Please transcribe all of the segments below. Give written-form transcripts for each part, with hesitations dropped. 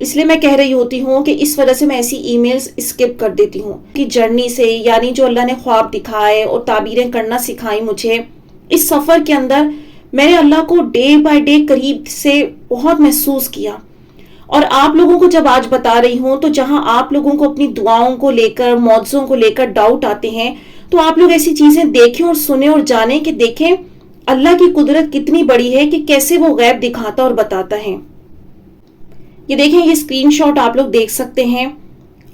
اس لیے میں کہہ رہی ہوتی ہوں کہ اس وجہ سے میں ایسی ای میلز اسکپ کر دیتی ہوں کہ جرنی سے، یعنی جو اللہ نے خواب دکھائے اور تعبیریں کرنا سکھائی مجھے، اس سفر کے اندر میں نے اللہ کو ڈے بائی ڈے قریب سے بہت محسوس کیا. اور آپ لوگوں کو جب آج بتا رہی ہوں تو جہاں آپ لوگوں کو اپنی دعاؤں کو لے کر، معجزوں کو لے کر ڈاؤٹ آتے ہیں، تو آپ لوگ ایسی چیزیں دیکھیں اور سنیں اور جانیں کہ دیکھیں اللہ کی قدرت کتنی بڑی ہے کہ کیسے وہ غیب دکھاتا اور بتاتا ہے. یہ دیکھیں، یہ اسکرین شاٹ آپ لوگ دیکھ سکتے ہیں.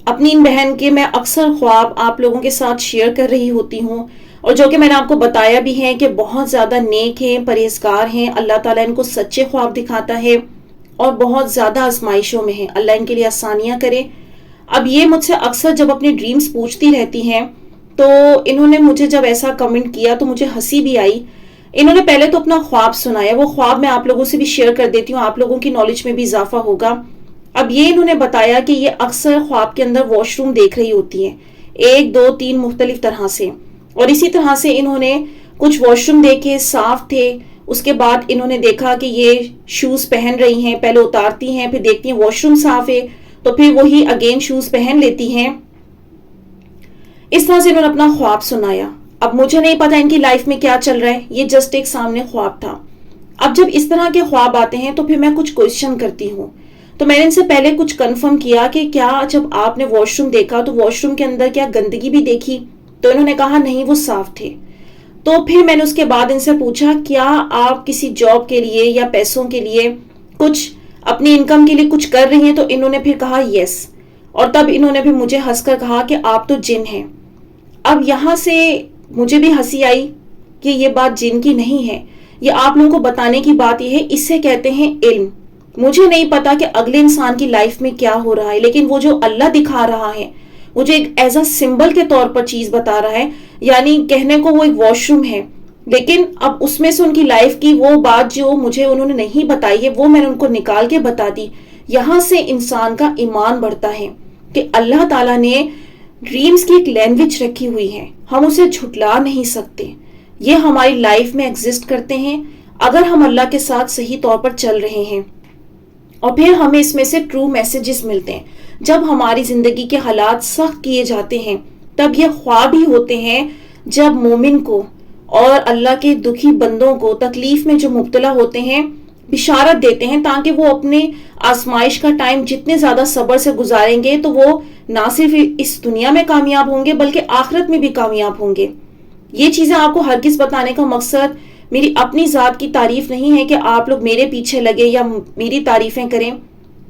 اپنی ان بہن کے میں اکثر خواب آپ لوگوں کے ساتھ شیئر کر رہی ہوتی ہوں، اور جو کہ میں نے آپ کو بتایا بھی ہے کہ بہت زیادہ نیک ہیں، پرہیزگار ہیں. اللہ تعالیٰ ان کو سچے خواب دکھاتا ہے اور بہت زیادہ آزمائشوں میں ہیں. اللہ ان کے لیے آسانیاں کرے. اب یہ مجھ سے اکثر جب اپنے ڈریمز پوچھتی رہتی ہیں، تو انہوں نے مجھے جب ایسا کمنٹ کیا تو مجھے ہنسی بھی آئی. انہوں نے پہلے تو اپنا خواب سنایا، وہ خواب میں آپ لوگوں سے بھی شیئر کر دیتی ہوں، آپ لوگوں کی نالج میں بھی اضافہ ہوگا. اب یہ انہوں نے بتایا کہ یہ اکثر خواب کے اندر واش روم دیکھ رہی ہوتی ہیں، 1 2 3 مختلف طرح سے. اور اسی طرح سے انہوں نے کچھ واش روم دیکھے، صاف تھے. اس کے بعد انہوں نے دیکھا کہ یہ شوز پہن رہی ہیں، پہلے اتارتی ہیں، پھر دیکھتی ہیں واش روم صاف ہے تو پھر وہی اگین شوز پہن لیتی ہیں. اس طرح سے انہوں نے اپنا خواب سنایا. اب مجھے نہیں پتا ان کی لائف میں کیا چل رہا ہے، یہ جسٹ ایک سامنے خواب تھا. اب جب اس طرح کے خواب آتے ہیں تو پھر میں کچھ کوشچن کرتی ہوں. تو میں نے ان سے پہلے کچھ کنفرم کیا کہ کیا جب آپ نے واش روم دیکھا تو واش روم کے اندر کیا گندگی بھی دیکھی؟ تو انہوں نے کہا نہیں، وہ صاف تھے. تو پھر میں نے اس کے بعد ان سے پوچھا کیا آپ کسی جاب کے لیے یا پیسوں کے لیے کچھ اپنی انکم کے لیے کچھ کر رہی ہیں؟ تو انہوں نے پھر کہا یس. اور تب انہوں نے بھی مجھے ہنس کر کہا کہ آپ تو جن ہیں. اب یہاں سے مجھے بھی ہنسی آئی کہ یہ بات جن کی نہیں ہے، یہ آپ لوگوں کو بتانے کی بات یہ ہے، اس سے کہتے ہیں علم. مجھے نہیں پتا کہ اگلے انسان کی لائف میں کیا ہو رہا ہے، لیکن وہ جو اللہ دکھا رہا ہے مجھے ایک ایز اے سمبل کے طور پر چیز بتا رہا ہے. یعنی کہنے کو وہ ایک واش روم ہے، لیکن اب اس میں سے ان کی لائف کی وہ بات جو مجھے انہوں نے نہیں بتائی ہے وہ میں نے ان کو نکال کے بتا دی. یہاں سے انسان کا ایمان بڑھتا ہے کہ اللہ تعالیٰ نے ڈریمز کی ایک لینگویج رکھی ہوئی ہے، ہم اسے جھٹلا نہیں سکتے. یہ ہماری لائف میں ایگزسٹ کرتے ہیں اگر ہم اللہ کے ساتھ صحیح طور پر چل رہے ہیں. اور پھر ہمیں اس میں سے ٹرو میسیجز ملتے ہیں. جب ہماری زندگی کے حالات سخت کیے جاتے ہیں تب یہ خواب ہی ہوتے ہیں جب مومن کو اور اللہ کے دکھی بندوں کو تکلیف میں جو مبتلا ہوتے ہیں بشارت دیتے ہیں، تاکہ وہ اپنے آزمائش کا ٹائم جتنے زیادہ صبر سے گزاریں گے تو وہ نہ صرف اس دنیا میں کامیاب ہوں گے بلکہ آخرت میں بھی کامیاب ہوں گے. یہ چیزیں آپ کو ہرگز بتانے کا مقصد میری اپنی ذات کی تعریف نہیں ہے کہ آپ لوگ میرے پیچھے لگے یا میری تعریفیں کریں.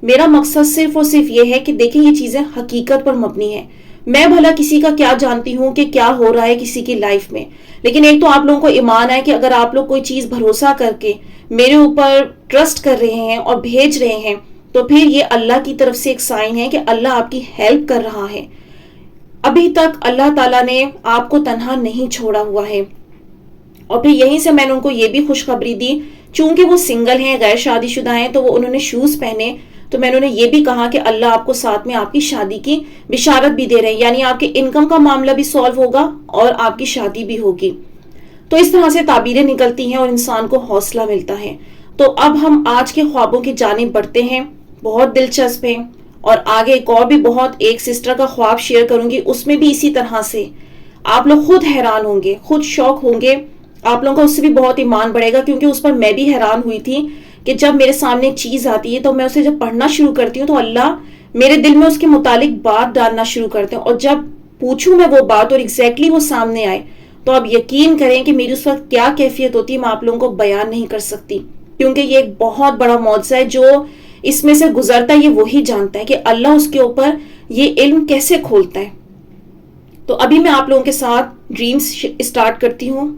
میرا مقصد صرف اور صرف یہ ہے کہ دیکھیں یہ چیزیں حقیقت پر مبنی ہیں. میں بھلا کسی کا کیا جانتی ہوں کہ کیا ہو رہا ہے کسی کی لائف میں، لیکن ایک تو آپ لوگوں کو ایمان ہے کہ اگر آپ لوگ کوئی چیز بھروسہ کر کے میرے اوپر ٹرسٹ کر رہے ہیں اور بھیج رہے ہیں تو پھر یہ اللہ کی طرف سے ایک سائن ہے کہ اللہ آپ کی ہیلپ کر رہا ہے. ابھی تک اللہ تعالیٰ نے آپ کو تنہا نہیں چھوڑا ہوا ہے. اور پھر یہیں سے میں نے ان کو یہ بھی خوشخبری دی، چونکہ وہ سنگل ہیں، غیر شادی شدہ ہیں، تو وہ انہوں نے شوز پہنے تو میں نے یہ بھی کہا کہ اللہ آپ کو ساتھ میں آپ کی شادی کی بشارت بھی دے رہے ہیں، یعنی آپ کے انکم کا معاملہ بھی سالو ہوگا اور آپ کی شادی بھی ہوگی. تو اس طرح سے تعبیریں نکلتی ہیں اور انسان کو حوصلہ ملتا ہے. تو اب ہم آج کے خوابوں کی جانب بڑھتے ہیں. بہت دلچسپ ہیں اور آگے ایک اور بھی ایک سسٹر کا خواب شیئر کروں گی، اس میں بھی اسی طرح سے آپ لوگ خود حیران ہوں گے، خود شوق ہوں گے. آپ لوگوں کا اس سے بھی بہت ایمان بڑھے گا، کیونکہ اس پر میں بھی حیران ہوئی تھی کہ جب میرے سامنے ایک چیز آتی ہے تو میں اسے جب پڑھنا شروع کرتی ہوں تو اللہ میرے دل میں اس کے متعلق بات ڈالنا شروع کرتے ہیں، اور جب پوچھوں میں وہ بات اور ایگزیکٹلی وہ سامنے آئے تو آپ یقین کریں کہ میری اس وقت کیا کیفیت ہوتی ہے میں آپ لوگوں کو بیان نہیں کر سکتی. کیونکہ یہ ایک بہت بڑا معجزہ ہے، جو اس میں سے گزرتا ہے یہ وہی جانتا ہے کہ اللہ اس کے اوپر یہ علم کیسے کھولتا ہے. تو ابھی میں آپ لوگوں کے ساتھ ڈریمز اسٹارٹ کرتی ہوں.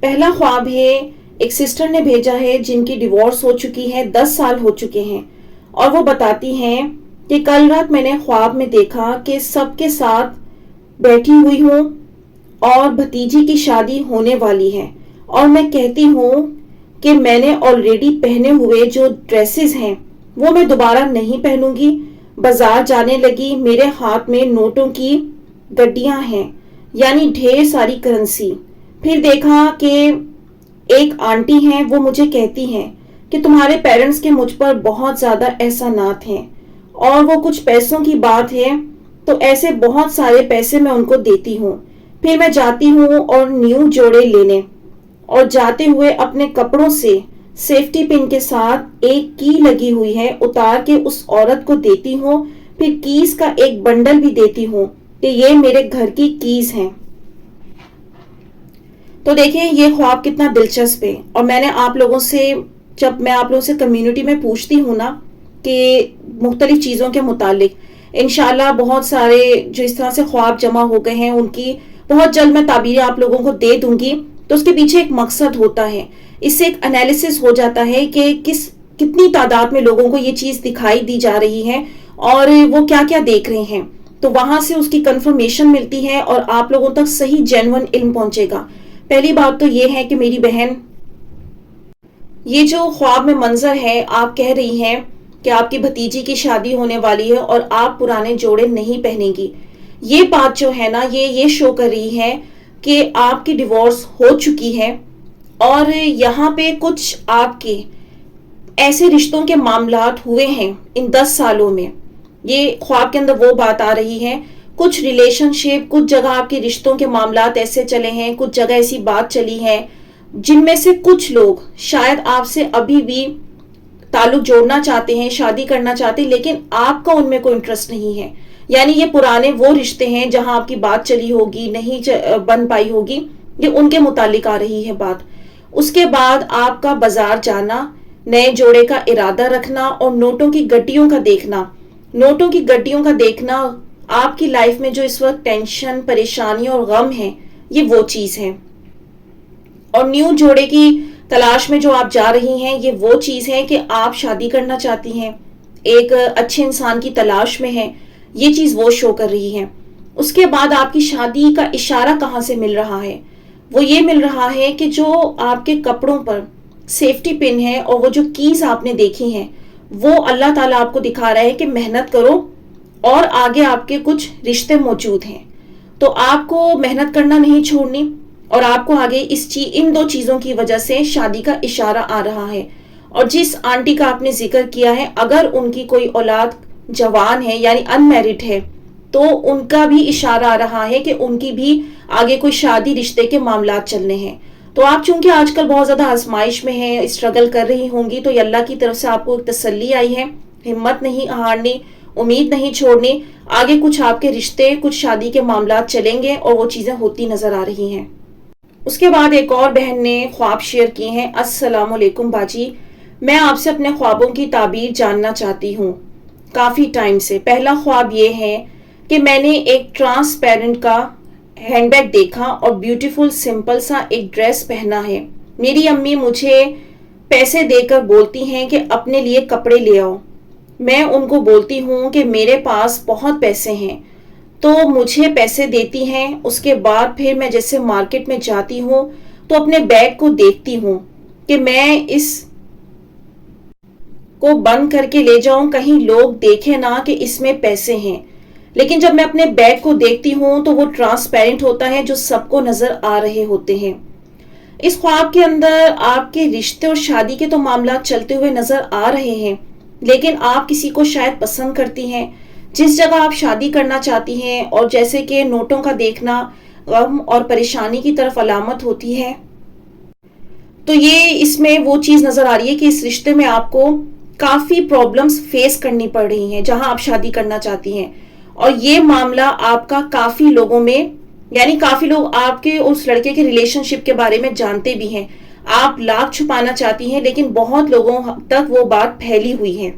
پہلا خواب ہے، ایک سسٹر نے بھیجا ہے جن کی ڈیورس ہو چکی ہے، 10 سال ہو چکے ہیں، اور وہ بتاتی ہیں کہ کل رات میں نے خواب میں دیکھا کہ سب کے ساتھ بیٹھی ہوئی ہوں اور بھتیجی کی شادی ہونے والی ہے، اور میں کہتی ہوں کہ میں نے آلریڈی پہنے ہوئے جو ڈریسز ہیں وہ میں دوبارہ نہیں پہنوں گی. بازار جانے لگی، میرے ہاتھ میں نوٹوں کی گڈیاں ہیں، یعنی ڈھیر ساری کرنسی. پھر دیکھا کہ ایک آنٹی ہیں، وہ مجھے کہتی ہیں کہ تمہارے پیرنٹس کے مجھ پر بہت زیادہ احسانات ہیں اور وہ کچھ پیسوں کی بات ہے تو ایسے بہت سارے پیسے میں ان کو دیتی ہوں، پھر میں جاتی ہوں اور نیو جوڑے لینے، اور جاتے ہوئے اپنے کپڑوں سے سیفٹی پن کے ساتھ ایک کی لگی ہوئی ہے اتار کے اس عورت کو دیتی ہوں، پھر کیز کا ایک بنڈل بھی دیتی ہوں کہ یہ میرے گھر کی کیز ہیں۔ تو دیکھیں یہ خواب کتنا دلچسپ ہے، اور میں نے آپ لوگوں سے، جب میں آپ لوگوں سے کمیونٹی میں پوچھتی ہوں نا کہ مختلف چیزوں کے متعلق، انشاءاللہ بہت سارے جو اس طرح سے خواب جمع ہو گئے ہیں ان کی بہت جلد میں تعبیریں آپ لوگوں کو دے دوں گی، تو اس کے پیچھے ایک مقصد ہوتا ہے، اس سے ایک انالیسس ہو جاتا ہے کہ کتنی تعداد میں لوگوں کو یہ چیز دکھائی دی جا رہی ہے اور وہ کیا کیا دیکھ رہے ہیں، تو وہاں سے اس کی کنفرمیشن ملتی ہے اور آپ لوگوں تک صحیح جینون علم پہنچے گا۔ پہلی بات تو یہ ہے کہ میری بہن، یہ جو خواب میں منظر ہے، آپ کہہ رہی ہیں کہ آپ کی بھتیجی کی شادی ہونے والی ہے اور آپ پرانے جوڑے نہیں پہنیں گی، یہ بات جو ہے نا یہ شو کر رہی ہے کہ آپ کی ڈیورس ہو چکی ہے، اور یہاں پہ کچھ آپ کے ایسے رشتوں کے معاملات ہوئے ہیں ان 10 سالوں میں، یہ خواب کے اندر وہ بات آ رہی ہے، کچھ ریلیشن شپ، کچھ جگہ آپ کے رشتوں کے معاملات ایسے چلے ہیں، کچھ جگہ ایسی بات چلی ہے جن میں سے کچھ لوگ شاید آپ سے ابھی بھی تعلق جوڑنا چاہتے ہیں، شادی کرنا چاہتے ہیں، لیکن آپ کا ان میں کوئی انٹرسٹ نہیں ہے، یعنی یہ پرانے وہ رشتے ہیں جہاں آپ کی بات چلی ہوگی، نہیں بن پائی ہوگی، یہ ان کے متعلق آ رہی ہے بات۔ اس کے بعد آپ کا بازار جانا، نئے جوڑے کا ارادہ رکھنا اور نوٹوں کی گڈیوں کا دیکھنا، نوٹوں کی گڈیوں کا دیکھنا آپ کی لائف میں جو اس وقت ٹینشن، پریشانی اور غم ہے، یہ وہ چیز ہے، اور نیو جوڑے کی تلاش میں جو آپ جا رہی ہیں یہ وہ چیز ہے کہ آپ شادی کرنا چاہتی ہیں، ایک اچھے انسان کی تلاش میں ہے، یہ چیز وہ شو کر رہی ہے۔ اس کے بعد آپ کی شادی کا اشارہ کہاں سے مل رہا ہے؟ وہ یہ مل رہا ہے کہ جو آپ کے کپڑوں پر سیفٹی پن ہے اور وہ جو کیز آپ نے دیکھی ہیں، وہ اللہ تعالیٰ آپ کو دکھا رہا ہے کہ محنت کرو اور آگے آپ کے کچھ رشتے موجود ہیں، تو آپ کو محنت کرنا نہیں چھوڑنی، اور آپ کو آگے ان دو چیزوں کی وجہ سے شادی کا اشارہ آ رہا ہے۔ اور جس آنٹی کا آپ نے ذکر کیا ہے، اگر ان کی کوئی اولاد جوان ہے یعنی ان میرڈ ہے، تو ان کا بھی اشارہ آ رہا ہے کہ ان کی بھی آگے کوئی شادی رشتے کے معاملات چلنے ہیں۔ تو آپ چونکہ آج کل بہت زیادہ آزمائش میں ہیں، اسٹرگل کر رہی ہوں گی، تو یہ اللہ کی طرف سے آپ کو ایک تسلی آئی ہے، ہمت نہیں ہارنی، امید نہیں چھوڑنی، آگے کچھ آپ کے رشتے، کچھ شادی کے معاملات چلیں گے اور وہ چیزیں ہوتی نظر آ رہی ہیں۔ اس کے بعد ایک اور بہن نے خواب شیئر کی ہیں۔ السلام علیکم باجی، میں آپ سے اپنے خوابوں کی تعبیر جاننا چاہتی ہوں کافی ٹائم سے۔ پہلا خواب یہ ہے کہ میں نے ایک ٹرانسپیرنٹ کا ہینڈ بیگ دیکھا اور بیوٹیفل سمپل سا ایک ڈریس پہنا ہے۔ میری امی مجھے پیسے دے کر بولتی ہیں کہ اپنے لیے کپڑے لے آؤ، میں ان کو بولتی ہوں کہ میرے پاس بہت پیسے ہیں، تو مجھے پیسے دیتی ہیں۔ اس کے بعد پھر میں جیسے مارکیٹ میں جاتی ہوں تو اپنے بیگ کو دیکھتی ہوں کہ میں اس کو بند کر کے لے جاؤں، کہیں لوگ دیکھیں نہ کہ اس میں پیسے ہیں، لیکن جب میں اپنے بیگ کو دیکھتی ہوں تو وہ ٹرانسپیرنٹ ہوتا ہے جو سب کو نظر آ رہے ہوتے ہیں۔ اس خواب کے اندر آپ کے رشتے اور شادی کے تو معاملات چلتے ہوئے نظر آ رہے ہیں، لیکن آپ کسی کو شاید پسند کرتی ہیں، جس جگہ آپ شادی کرنا چاہتی ہیں، اور جیسے کہ نوٹوں کا دیکھنا غم اور پریشانی کی طرف علامت ہوتی ہے، تو یہ اس میں وہ چیز نظر آ رہی ہے کہ اس رشتے میں آپ کو کافی پرابلمز فیس کرنی پڑ رہی ہیں جہاں آپ شادی کرنا چاہتی ہیں، اور یہ معاملہ آپ کا کافی لوگوں میں، یعنی کافی لوگ آپ کے اس لڑکے کے ریلیشن شپ کے بارے میں جانتے بھی ہیں، آپ لاکھ چھپانا چاہتی ہیں لیکن بہت لوگوں تک وہ بات پھیلی ہوئی ہے۔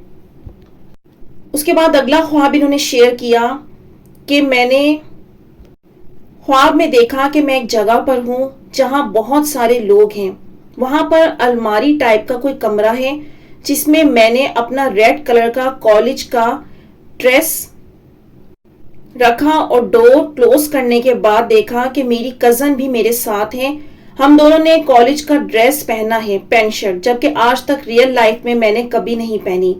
اس کے بعد اگلا خواب انہوں نے شیئر کیا کہ میں نے خواب میں دیکھا کہ میں ایک جگہ پر ہوں جہاں بہت سارے لوگ ہیں، وہاں پر الماری ٹائپ کا کوئی کمرہ ہے جس میں میں نے اپنا ریڈ کلر کا کالج کا ڈریس رکھا، اور ڈور کلوز کرنے کے بعد دیکھا کہ میری کزن بھی میرے ساتھ ہیں، ہم دونوں نے کالج کا ڈریس پہنا ہے، پینٹ شرٹ، جبکہ آج تک ریئل لائف میں نے کبھی نہیں پہنی۔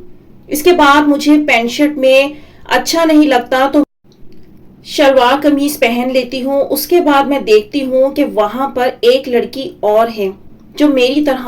اس کے بعد مجھے پینٹ شرٹ میں اچھا نہیں لگتا تو شلوار قمیض پہن لیتی ہوں۔ اس کے بعد میں دیکھتی ہوں کہ وہاں پر ایک لڑکی اور ہے جو میری طرح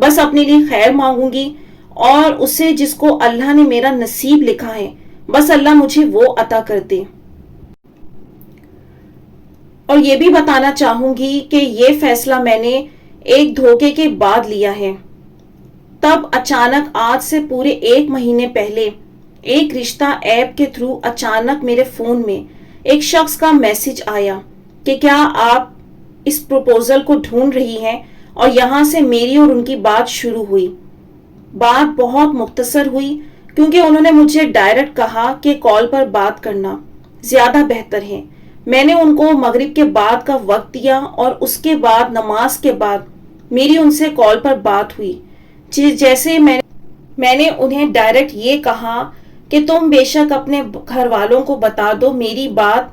بس اپنے لیے خیر مانگوں گی اور اسے جس کو اللہ نے میرا نصیب لکھا ہے بس اللہ مجھے وہ عطا کر دے۔ اور یہ بھی بتانا چاہوں گی کہ یہ فیصلہ میں نے ایک دھوکے کے بعد لیا ہے۔ تب اچانک آج سے پورے 1 مہینے پہلے ایک رشتہ ایپ کے تھرو اچانک میرے فون میں ایک شخص کا میسج آیا کہ کیا آپ اس پروپوزل کو ڈھونڈ رہی ہیں، اور یہاں سے میری اور ان کی بات شروع ہوئی۔ بات بہت مختصر ہوئی کیونکہ انہوں نے مجھے ڈائریکٹ کہا کہ کال پر بات کرنا زیادہ بہتر ہے۔ میں نے ان کو مغرب کے بعد کا وقت دیا اور اس کے بعد نماز کے بعد میری ان سے کال پر بات ہوئی۔ جیسے میں نے انہیں ڈائریکٹ یہ کہا کہ تم بے شک اپنے گھر والوں کو بتا دو، میری بات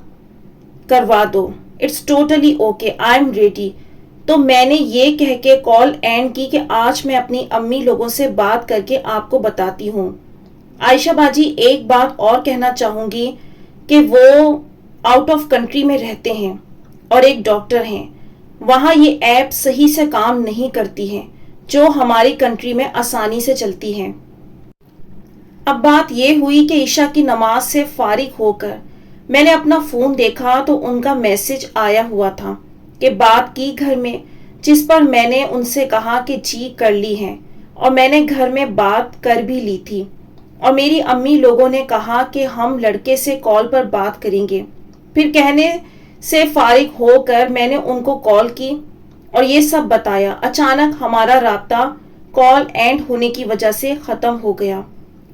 کروا دو، it's totally okay, I am ready. تو میں نے یہ کہہ کے کال اینڈ کی کہ آج میں اپنی امی لوگوں سے بات کر کے آپ کو بتاتی ہوں۔ عائشہ باجی ایک بات اور کہنا چاہوں گی کہ وہ آؤٹ آف کنٹری میں رہتے ہیں اور ایک ڈاکٹر ہیں، وہاں یہ ایپ صحیح سے کام نہیں کرتی ہے جو ہماری کنٹری میں آسانی سے چلتی ہے۔ اب بات یہ ہوئی کہ عشاء کی نماز سے فارغ ہو کر میں نے اپنا فون دیکھا تو ان کا میسج آیا ہوا تھا کہ بات کی گھر میں، جس پر میں نے ان سے کہا کہ جی کر لی ہے، اور میں نے گھر میں بات کر بھی لی تھی، اور میری امی لوگوں نے کہا کہ ہم لڑکے سے کال پر بات کریں گے۔ پھر کہنے سے فارغ ہو کر میں نے ان کو کال کی اور یہ سب بتایا۔ اچانک ہمارا رابطہ کال اینڈ ہونے کی وجہ سے ختم ہو گیا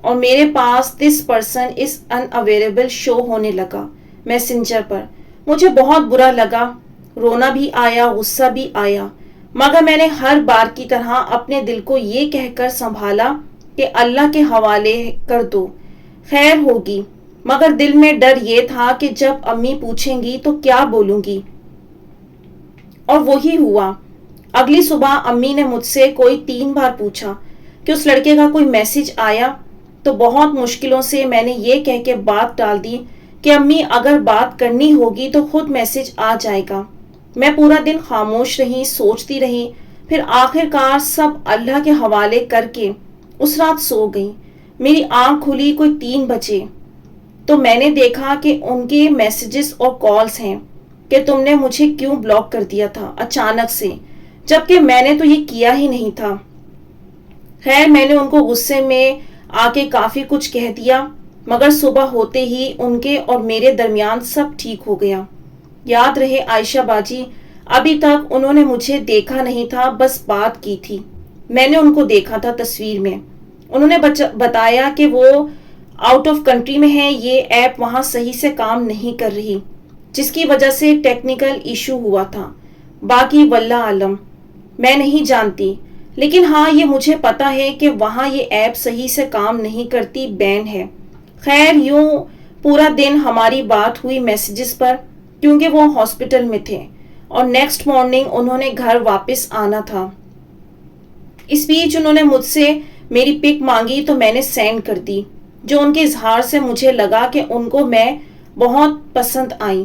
اور میرے پاس this person is in available شو ہونے لگا میسنجر پر۔ مجھے بہت برا لگا، رونا بھی آیا، غصہ بھی آیا، مگر میں نے ہر بار کی طرح اپنے دل کو یہ کہہ کر سنبھالا کہ اللہ کے حوالے کر دو، خیر ہوگی۔ مگر دل میں ڈر یہ تھا کہ جب امی پوچھیں گی تو کیا بولوں گی، اور وہی ہوا۔ اگلی صبح امی نے مجھ سے کوئی 3 بار پوچھا کہ اس لڑکے کا کوئی میسج آیا، تو بہت مشکلوں سے میں نے یہ کہہ کے بات ٹال دی کہ امی اگر بات کرنی ہوگی تو خود میسج آ جائے گا۔ میں پورا دن خاموش رہی، سوچتی رہی، پھر آخر کار سب اللہ کے حوالے کر کے اس رات سو گئی۔ میری آنکھ کھلی کوئی 3 بجے تو میں نے دیکھا کہ ان کے میسیجز اور کالز ہیں کہ تم نے مجھے کیوں بلاک کر دیا تھا اچانک سے، جبکہ میں نے تو یہ کیا ہی نہیں تھا۔ خیر میں نے ان کو غصے میں آ کے کافی کچھ کہہ دیا، مگر صبح ہوتے ہی ان کے اور میرے درمیان سب ٹھیک ہو گیا۔ یاد رہے عائشہ باجی، ابھی تک انہوں نے مجھے دیکھا نہیں تھا، بس بات کی تھی۔ میں نے ان کو دیکھا تھا تصویر میں۔ انہوں نے بتایا کہ وہ آؤٹ آف کنٹری میں ہیں، یہ ایپ وہاں صحیح سے کام نہیں کر رہی، جس کی وجہ سے ٹیکنیکل ایشو ہوا تھا۔ باقی واللہ عالم، میں نہیں جانتی، لیکن ہاں یہ مجھے پتا ہے کہ وہاں یہ ایپ صحیح سے کام نہیں کرتی، بین ہے۔ خیر یوں پورا دن ہماری بات ہوئی میسیجز پر، کیونکہ وہ ہاسپٹل میں تھے اور نیکسٹ مارننگ انہوں نے گھر واپس آنا تھا۔ اس بیچ انہوں نے مجھ سے میری پک مانگی تو میں نے سینڈ کر دی، جو ان کے اظہار سے مجھے لگا کہ ان کو میں بہت پسند آئی۔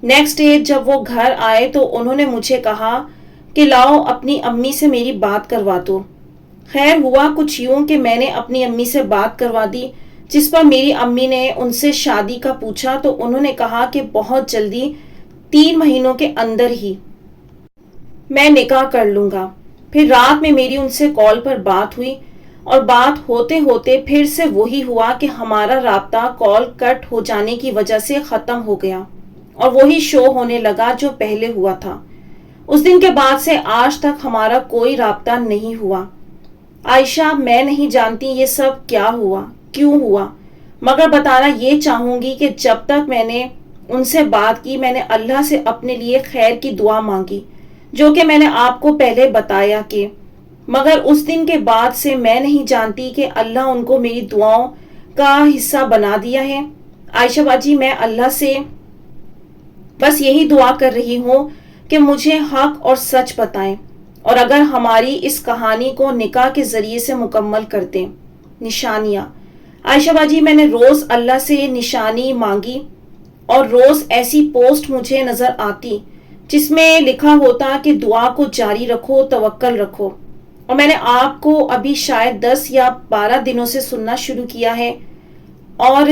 نیکسٹ ڈے جب وہ گھر آئے تو انہوں نے مجھے کہا کہ لاؤ اپنی امی سے میری بات کروا دو۔ خیر ہوا کچھ یوں کہ میں نے اپنی امی سے بات کروا دی، جس پر میری امی نے ان سے شادی کا پوچھا تو انہوں نے کہا کہ بہت جلدی 3 مہینوں کے اندر ہی میں نکاح کر لوں گا۔ پھر رات میں میری ان سے کال پر بات ہوئی اور بات ہوتے ہوتے پھر سے وہی ہوا کہ ہمارا رابطہ کال کٹ ہو جانے کی وجہ سے ختم ہو گیا اور وہی شو ہونے لگا جو پہلے ہوا تھا۔ اس دن کے بعد سے آج تک ہمارا کوئی رابطہ نہیں ہوا۔ عائشہ میں نہیں جانتی یہ سب کیا ہوا، کیوں ہوا، مگر بتانا یہ چاہوں گی کہ جب تک میں نے ان سے بات کی میں نے اللہ سے اپنے لیے خیر کی دعا مانگی، جو کہ میں نے آپ کو پہلے بتایا کہ مگر اس دن کے بعد سے میں نہیں جانتی کہ اللہ ان کو میری دعاؤں کا حصہ بنا دیا ہے۔ عائشہ باجی میں اللہ سے بس یہی دعا کر رہی ہوں کہ مجھے حق اور سچ بتائیں، اور اگر ہماری اس کہانی کو نکاح کے ذریعے سے مکمل کر دیں۔ نشانیاں، عائشہ باجی میں نے روز اللہ سے نشانی مانگی اور روز ایسی پوسٹ مجھے نظر آتی جس میں لکھا ہوتا کہ دعا کو جاری رکھو، توکل رکھو، اور میں نے آپ کو ابھی شاید 10 یا 12 دنوں سے سننا شروع کیا ہے. اور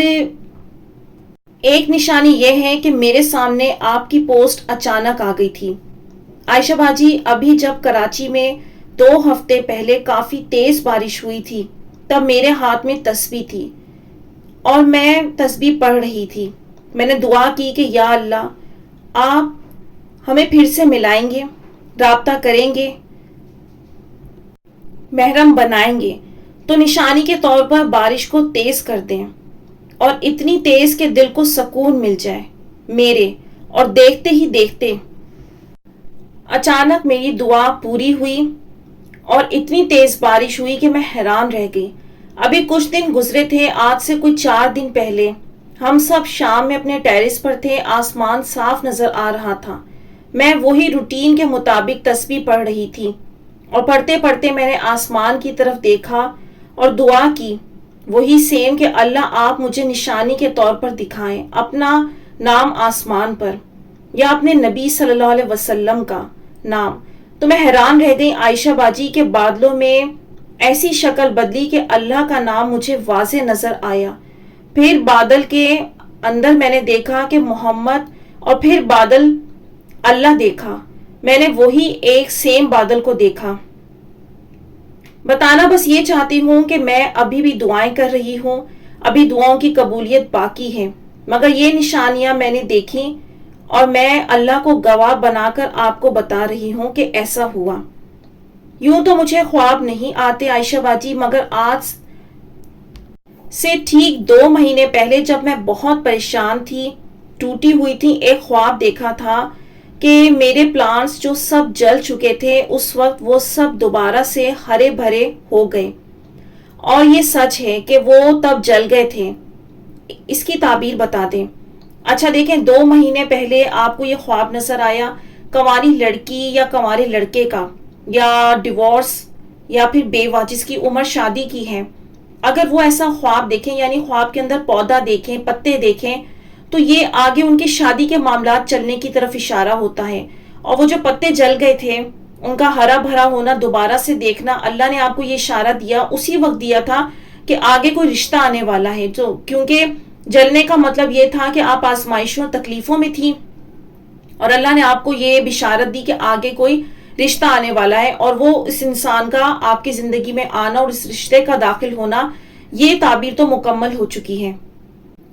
ایک نشانی یہ ہے کہ میرے سامنے آپ کی پوسٹ اچانک آ گئی تھی. عائشہ باجی، ابھی جب کراچی میں 2 ہفتے پہلے کافی تیز بارش ہوئی تھی تب میرے ہاتھ میں تسبیح تھی اور میں تسبیح پڑھ رہی تھی. میں نے دعا کی کہ یا اللہ، آپ ہمیں پھر سے ملائیں گے، رابطہ کریں گے، محرم بنائیں گے تو نشانی کے طور پر بارش کو تیز کر دیں، اور اتنی تیز کہ دل کو سکون مل جائے میرے. اور دیکھتے ہی دیکھتے اچانک میری دعا پوری ہوئی اور اتنی تیز بارش ہوئی کہ میں حیران رہ گئی. ابھی کچھ دن گزرے تھے، آج سے کچھ 4 دن پہلے ہم سب شام میں اپنے ٹیرس پر تھے، آسمان صاف نظر آ رہا تھا. میں وہی روٹین کے مطابق تسبیح پڑھ رہی تھی اور پڑھتے پڑھتے میں نے آسمان کی طرف دیکھا اور دعا کی وہی سیم کہ اللہ آپ مجھے نشانی کے طور پر دکھائیں اپنا نام آسمان پر یا اپنے نبی صلی اللہ علیہ وسلم کا نام. تو میں حیران رہ گئی عائشہ باجی کے بادلوں میں ایسی شکل بدلی کہ اللہ کا نام مجھے واضح نظر آیا. پھر بادل کے اندر میں نے دیکھا کہ محمد، اور پھر بادل اللہ دیکھا. میں نے وہی ایک سیم بادل کو دیکھا. بتانا بس یہ چاہتی ہوں کہ میں ابھی بھی دعائیں کر رہی ہوں، ابھی دعاؤں کی قبولیت باقی ہے، مگر یہ نشانیاں میں نے دیکھی اور میں اللہ کو گواہ بنا کر آپ کو بتا رہی ہوں کہ ایسا ہوا. یوں تو مجھے خواب نہیں آتے عائشہ باجی، مگر آج سے ٹھیک 2 مہینے پہلے جب میں بہت پریشان تھی، ٹوٹی ہوئی تھی، ایک خواب دیکھا تھا کہ میرے پلانٹس جو سب جل چکے تھے اس وقت وہ سب دوبارہ سے ہرے بھرے ہو گئے. اور یہ سچ ہے کہ وہ تب جل گئے تھے. اس کی تعبیر بتا دیں. اچھا دیکھیں، 2 مہینے پہلے آپ کو یہ خواب نظر آیا کنواری لڑکی یا کنوارے لڑکے کا، یا ڈیورس یا پھر بیوہ جس کی عمر شادی کی ہے، اگر وہ ایسا خواب دیکھیں، یعنی خواب کے اندر پودا دیکھیں، پتے دیکھیں، تو یہ آگے ان کی شادی کے معاملات چلنے کی طرف اشارہ ہوتا ہے. اور وہ جو پتے جل گئے تھے ان کا ہرا بھرا ہونا دوبارہ سے دیکھنا، اللہ نے آپ کو یہ اشارہ دیا، اسی وقت دیا تھا کہ آگے کوئی رشتہ آنے والا ہے. جو کیونکہ جلنے کا مطلب یہ تھا کہ آپ آزمائشوں اور تکلیفوں میں تھی، اور اللہ نے آپ کو یہ بشارت دی کہ آگے کوئی رشتہ آنے والا ہے، اور وہ اس انسان کا آپ کی زندگی میں آنا اور اس رشتے کا داخل ہونا، یہ تعبیر تو مکمل ہو چکی ہے.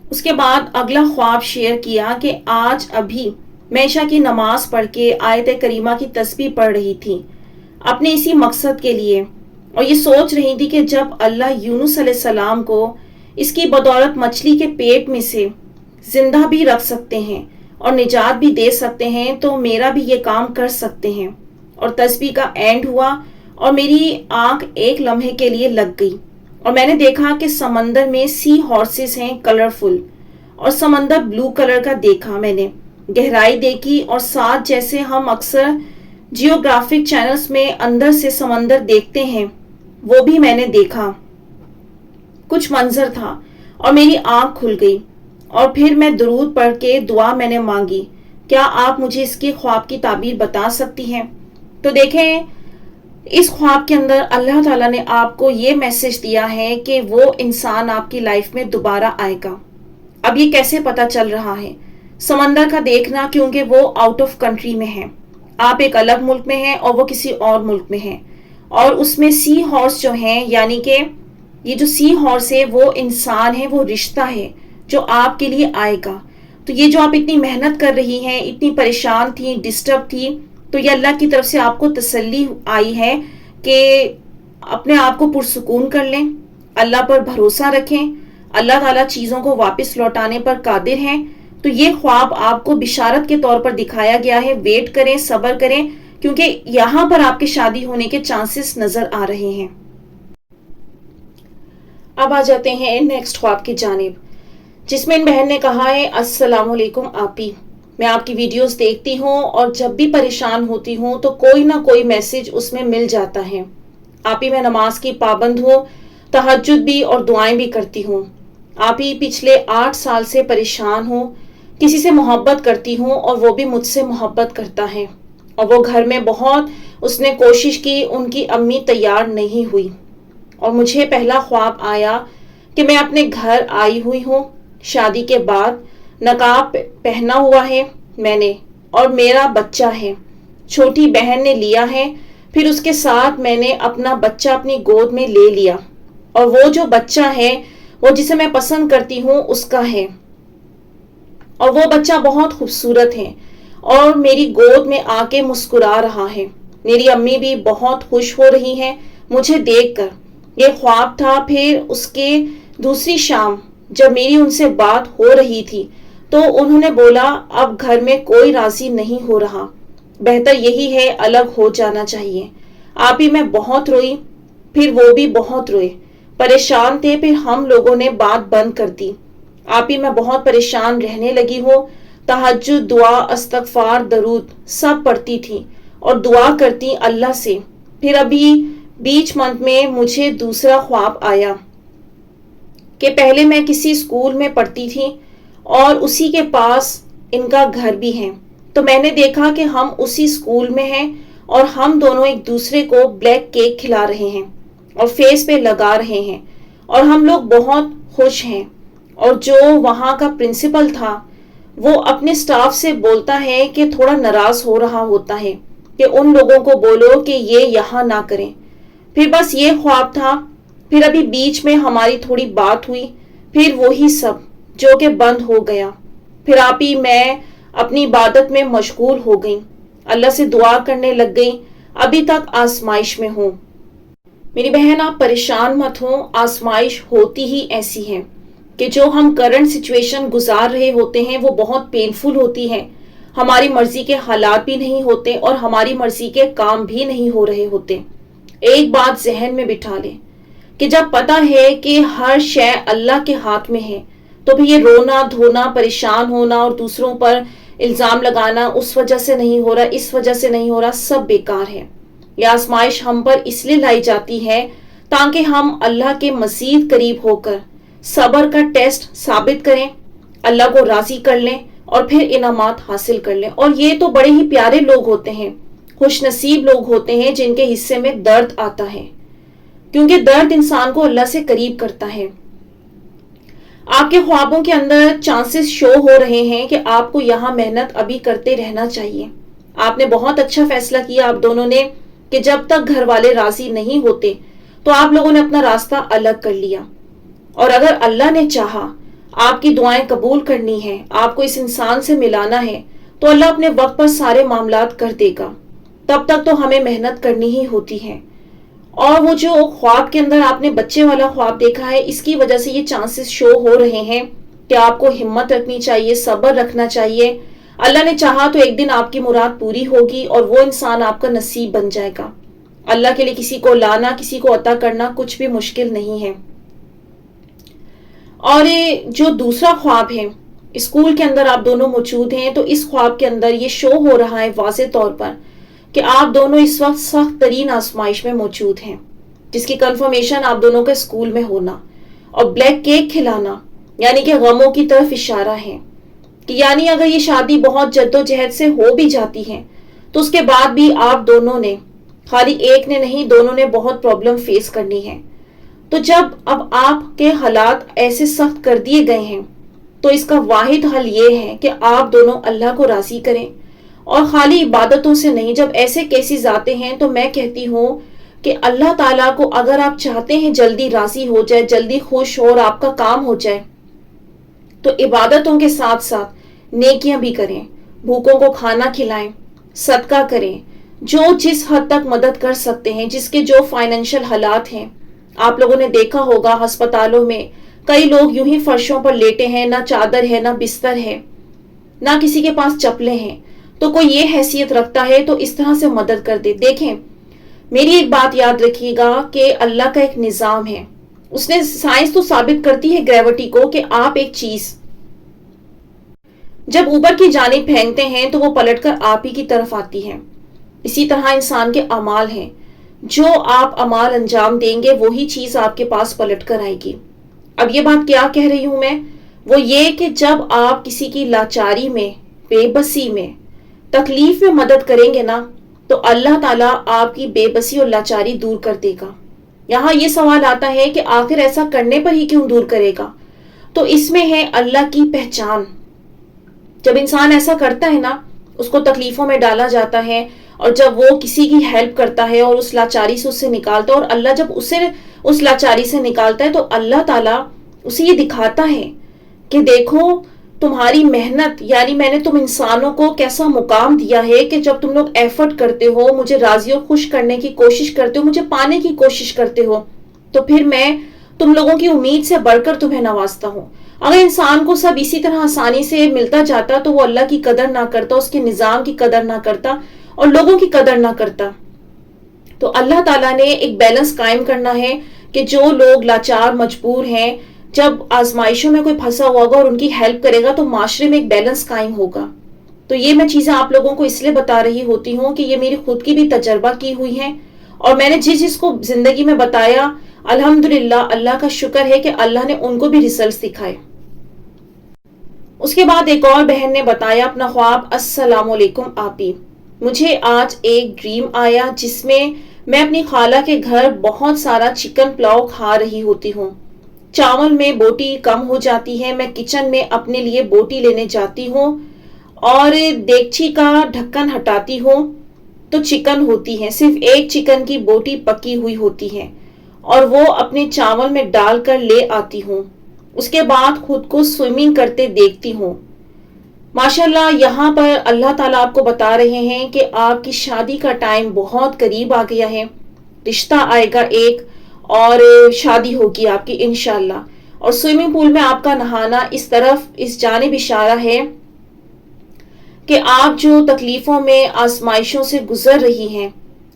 اس کے بعد اگلا خواب شیئر کیا کہ آج ابھی میں عشاء کی نماز پڑھ کے آیت کریمہ کی تسبیح پڑھ رہی تھی اپنے اسی مقصد کے لیے، اور یہ سوچ رہی تھی کہ جب اللہ یونس علیہ السلام کو اس کی بدولت مچھلی کے پیٹ میں سے زندہ بھی رکھ سکتے ہیں اور نجات بھی دے سکتے ہیں تو میرا بھی یہ کام کر سکتے ہیں. اور تسبیح کا اینڈ ہوا اور میری آنکھ ایک لمحے کے لیے لگ گئی اور میں نے دیکھا کہ سمندر میں سی ہارسز ہیں کلرفل، اور سمندر بلو کلر کا دیکھا. میں نے گہرائی دیکھی اور ساتھ جیسے ہم اکثر جیوگرافک چینلز میں اندر سے سمندر دیکھتے ہیں وہ بھی میں نے دیکھا. کچھ منظر تھا اور میری آنکھ کھل گئی، اور پھر میں درود پڑھ کے دعا میں نے مانگی، کیا آپ مجھے اس کے خواب کی تعبیر بتا سکتی ہیں؟ تو دیکھیں، اس خواب کے اندر اللہ تعالیٰ نے آپ کو یہ میسج دیا ہے کہ وہ انسان آپ کی لائف میں دوبارہ آئے گا. اب یہ کیسے پتا چل رہا ہے؟ سمندر کا دیکھنا، کیونکہ وہ آؤٹ آف کنٹری میں ہے، آپ ایک الگ ملک میں ہیں اور وہ کسی اور ملک میں ہیں، اور اس میں سی ہارس جو ہیں، یعنی کہ یہ جو سی ہارس ہے وہ انسان ہے، وہ رشتہ ہے جو آپ کے لیے آئے گا. تو یہ جو آپ اتنی محنت کر رہی ہیں، اتنی پریشان تھی، ڈسٹرب تھی، تو یہ اللہ کی طرف سے آپ کو تسلی آئی ہے کہ اپنے آپ کو پرسکون کر لیں، اللہ پر بھروسہ رکھیں، اللہ تعالیٰ چیزوں کو واپس لوٹانے پر قادر ہیں. تو یہ خواب آپ کو بشارت کے طور پر دکھایا گیا ہے. ویٹ کریں، صبر کریں، کیونکہ یہاں پر آپ کے شادی ہونے کے چانسز نظر آ رہے ہیں. اب آ جاتے ہیں نیکسٹ خواب کی جانب، جس میں ان بہن نے کہا ہے، السلام علیکم آپی، میں آپ کی ویڈیوز دیکھتی ہوں اور جب بھی پریشان ہوتی ہوں تو کوئی نہ کوئی میسج اس میں مل جاتا ہے. آپی میں نماز کی پابند ہوں، تہجد بھی اور دعائیں بھی کرتی ہوں. آپی پچھلے 8 سال سے پریشان ہوں، کسی سے محبت کرتی ہوں اور وہ بھی مجھ سے محبت کرتا ہے، اور وہ گھر میں بہت اس نے کوشش کی، ان کی امی تیار نہیں ہوئی، اور مجھے پہلا خواب آیا کہ میں اپنے گھر آئی ہوئی ہوں شادی کے بعد، نقاب پہنا ہوا ہے میں نے، اور میرا بچہ ہے، چھوٹی بہن نے لیا ہے، پھر اس کے ساتھ میں نے اپنا بچہ اپنی گود میں لے لیا، اور وہ جو بچہ ہے وہ جسے میں پسند کرتی ہوں اس کا ہے، اور وہ بچہ بہت خوبصورت ہے اور میری گود میں آ کے مسکرا رہا ہے۔ میری امی بھی بہت خوش ہو رہی ہیں مجھے دیکھ کر۔ یہ خواب تھا۔ پھر اس کے دوسری شام جب میری ان سے بات ہو رہی تھی تو انہوں نے بولا اب گھر میں کوئی راضی نہیں ہو رہا، بہتر یہی ہے الگ ہو جانا چاہیے۔ آپ ہی میں بہت روئی، پھر وہ بھی بہت روئے، پریشان تھے، پھر ہم لوگوں نے بات بند کر دی۔ آپ ہی میں بہت پریشان رہنے لگی ہوں، تہجد، دعا، استغفار، درود سب پڑھتی تھی اور دعا کرتی اللہ سے۔ پھر ابھی بیچ منتھ میں مجھے دوسرا خواب آیا کہ پہلے میں کسی اسکول میں پڑھتی تھی اور اسی کے پاس ان کا گھر بھی ہے، تو میں نے دیکھا کہ ہم اسی اسکول میں ہیں اور ہم دونوں ایک دوسرے کو بلیک کیک کھلا رہے ہیں اور فیس پہ لگا رہے ہیں اور ہم لوگ بہت خوش ہیں۔ اور جو وہاں کا پرنسپل تھا وہ اپنے سٹاف سے بولتا ہے کہ تھوڑا ناراض ہو رہا ہوتا ہے کہ ان لوگوں کو بولو کہ یہ یہاں نہ کریں۔ پھر بس یہ خواب تھا۔ پھر ابھی بیچ میں ہماری تھوڑی بات ہوئی، پھر وہی سب جو کہ بند ہو گیا۔ پھر آپ ہی میں اپنی عبادت میں مشغول ہو گئی، اللہ سے دعا کرنے لگ گئی، ابھی تک آزمائش میں ہوں۔ میری بہن آپ پریشان مت ہوں، آزمائش ہوتی ہی ایسی ہے کہ جو ہم کرنٹ سچویشن گزار رہے ہوتے ہیں وہ بہت پینفل ہوتی ہے، ہماری مرضی کے حالات بھی نہیں ہوتے اور ہماری مرضی کے کام بھی نہیں ہو رہے ہوتے۔ ایک بات ذہن میں بٹھا لیں کہ جب پتہ ہے کہ ہر شے اللہ کے ہاتھ میں ہے تو بھی یہ رونا دھونا، پریشان ہونا اور دوسروں پر الزام لگانا اس وجہ سے نہیں ہو رہا، اس وجہ سے نہیں ہو رہا، سب بیکار ہے۔ یہ آزمائش ہم پر اس لیے لائی جاتی ہے تاکہ ہم اللہ کے مزید قریب ہو کر صبر کا ٹیسٹ ثابت کریں، اللہ کو راضی کر لیں اور پھر انعامات حاصل کر لیں۔ اور یہ تو بڑے ہی پیارے لوگ ہوتے ہیں، خوش نصیب لوگ ہوتے ہیں جن کے حصے میں درد آتا ہے، کیونکہ درد انسان کو اللہ سے قریب کرتا ہے۔ آپ کے خوابوں کے اندر چانسز شو ہو رہے ہیں کہ آپ کو یہاں محنت ابھی کرتے رہنا چاہیے۔ آپ نے بہت اچھا فیصلہ کیا آپ دونوں نے کہ جب تک گھر والے راضی نہیں ہوتے تو آپ لوگوں نے اپنا راستہ الگ کر لیا، اور اگر اللہ نے چاہا آپ کی دعائیں قبول کرنی ہے، آپ کو اس انسان سے ملانا ہے، تو اللہ اپنے وقت پر سارے معاملات کر دے گا۔ تب تک تو ہمیں محنت کرنی ہی ہوتی ہے۔ اور وہ جو خواب کے اندر آپ نے بچے والا خواب دیکھا ہے، اس کی وجہ سے یہ چانسز شو ہو رہے ہیں کہ آپ کو ہمت رکھنی چاہیے، صبر رکھنا چاہیے۔ اللہ نے چاہا تو ایک دن آپ کی مراد پوری ہوگی اور وہ انسان آپ کا نصیب بن جائے گا۔ اللہ کے لیے کسی کو لانا، کسی کو عطا کرنا کچھ بھی مشکل نہیں ہے۔ اور جو دوسرا خواب ہے، اسکول کے اندر آپ دونوں موجود ہیں، تو اس خواب کے اندر یہ شو ہو رہا ہے واضح طور پر کہ آپ دونوں اس وقت سخت ترین آزمائش میں موجود ہیں، جس کی کنفرمیشن آپ دونوں کے اسکول میں ہونا اور بلیک کیک کھلانا یعنی کہ غموں کی طرف اشارہ ہے کہ یعنی اگر یہ شادی بہت جد و جہد سے ہو بھی جاتی ہے تو اس کے بعد بھی آپ دونوں نے، خالی ایک نے نہیں، دونوں نے بہت پرابلم فیس کرنی ہے۔ تو جب اب آپ کے حالات ایسے سخت کر دیے گئے ہیں تو اس کا واحد حل یہ ہے کہ آپ دونوں اللہ کو راضی کریں، اور خالی عبادتوں سے نہیں۔ جب ایسے کیسز آتے ہیں تو میں کہتی ہوں کہ اللہ تعالیٰ کو اگر آپ چاہتے ہیں جلدی راضی ہو جائے، جلدی خوش ہو اور آپ کا کام ہو جائے، تو عبادتوں کے ساتھ ساتھ نیکیاں بھی کریں، بھوکوں کو کھانا کھلائیں، صدقہ کریں، جو جس حد تک مدد کر سکتے ہیں، جس کے جو فائنینشل حالات ہیں۔ آپ لوگوں نے دیکھا ہوگا ہسپتالوں میں کئی لوگ یوں ہی فرشوں پر لیٹے ہیں، نہ چادر ہے، نہ بستر ہے، نہ کسی کے پاس چپلیں ہیں، تو کوئی یہ حیثیت رکھتا ہے تو اس طرح سے مدد کر دے۔ دیکھیں، میری ایک بات یاد رکھیے گا کہ اللہ کا ایک نظام ہے، اس نے سائنس تو ثابت کرتی ہے گریوٹی کو کہ آپ ایک چیز جب اوپر کی جانب پھینکتے ہیں تو وہ پلٹ کر آپ ہی کی طرف آتی ہے۔ اسی طرح انسان کے اعمال ہیں، جو آپ اعمال انجام دیں گے وہی چیز آپ کے پاس پلٹ کر آئے گی۔ اب یہ بات کیا کہہ رہی ہوں میں، وہ یہ کہ جب آپ کسی کی لاچاری میں، بے بسی میں، تکلیف میں مدد کریں گے نا، تو اللہ تعالیٰ آپ کی بے بسی اور لاچاری دور کر دے گا. یہاں یہ سوال آتا ہے کہ آخر ایسا کرنے پر ہی کیوں دور کرے گا؟ تو اس میں ہے اللہ کی پہچان. جب انسان ایسا کرتا ہے نا، اس کو تکلیفوں میں ڈالا جاتا ہے، اور جب وہ کسی کی ہیلپ کرتا ہے اور اس لاچاری سے اسے نکالتا ہے، اور اللہ جب اسے اس لاچاری سے نکالتا ہے، تو اللہ تعالیٰ اسے یہ دکھاتا ہے کہ دیکھو تمہاری محنت، یعنی میں نے تم انسانوں کو کیسا مقام دیا ہے کہ جب تم لوگ ایفرٹ کرتے ہو، مجھے راضی و خوش کرنے کی کوشش کرتے ہو، مجھے پانے کی کوشش کرتے ہو، تو پھر میں تم لوگوں کی امید سے بڑھ کر تمہیں نوازتا ہوں. اگر انسان کو سب اسی طرح آسانی سے ملتا جاتا تو وہ اللہ کی قدر نہ کرتا، اس کے نظام کی قدر نہ کرتا اور لوگوں کی قدر نہ کرتا. تو اللہ تعالیٰ نے ایک بیلنس قائم کرنا ہے کہ جو لوگ لاچار مجبور ہیں، جب آزمائشوں میں کوئی پھنسا ہوا ہوگا اور ان کی ہیلپ کرے گا تو معاشرے میں ایک بیلنس قائم ہوگا. تو یہ میں چیزیں آپ لوگوں کو اس لیے بتا رہی ہوتی ہوں کہ یہ میری خود کی بھی تجربہ کی ہوئی ہیں، اور میں نے جس کو زندگی میں بتایا، الحمدللہ اللہ کا شکر ہے کہ اللہ نے ان کو بھی ریزلٹس دکھائے. اس کے بعد ایک اور بہن نے بتایا اپنا خواب. السلام علیکم آپی، مجھے آج ایک ڈریم آیا جس میں میں اپنی خالہ کے گھر بہت سارا چکن پلاؤ کھا رہی ہوتی ہوں. چاول میں بوٹی کم ہو جاتی ہے، میں کچن میں اپنے لیے بوٹی لینے جاتی ہوں اور دیگچی کا ڈھکن ہٹاتی ہوں تو چکن ہوتی ہے، صرف ایک چکن کی بوٹی پکی ہوئی ہوتی ہے اور وہ اپنے چاول میں ڈال کر لے آتی ہوں. اس کے بعد خود کو سوئمنگ کرتے دیکھتی ہوں. ماشاءاللہ یہاں پر اللہ تعالیٰ آپ کو بتا رہے ہیں کہ آپ کی شادی کا ٹائم بہت قریب آ گیا ہے، رشتہ آئے گا ایک اور شادی ہوگی آپ کی انشاءاللہ. اور سوئمنگ پول میں آپ کا نہانا اس طرف اس جانب اشارہ ہے کہ آپ جو تکلیفوں میں آزمائشوں سے گزر رہی ہیں،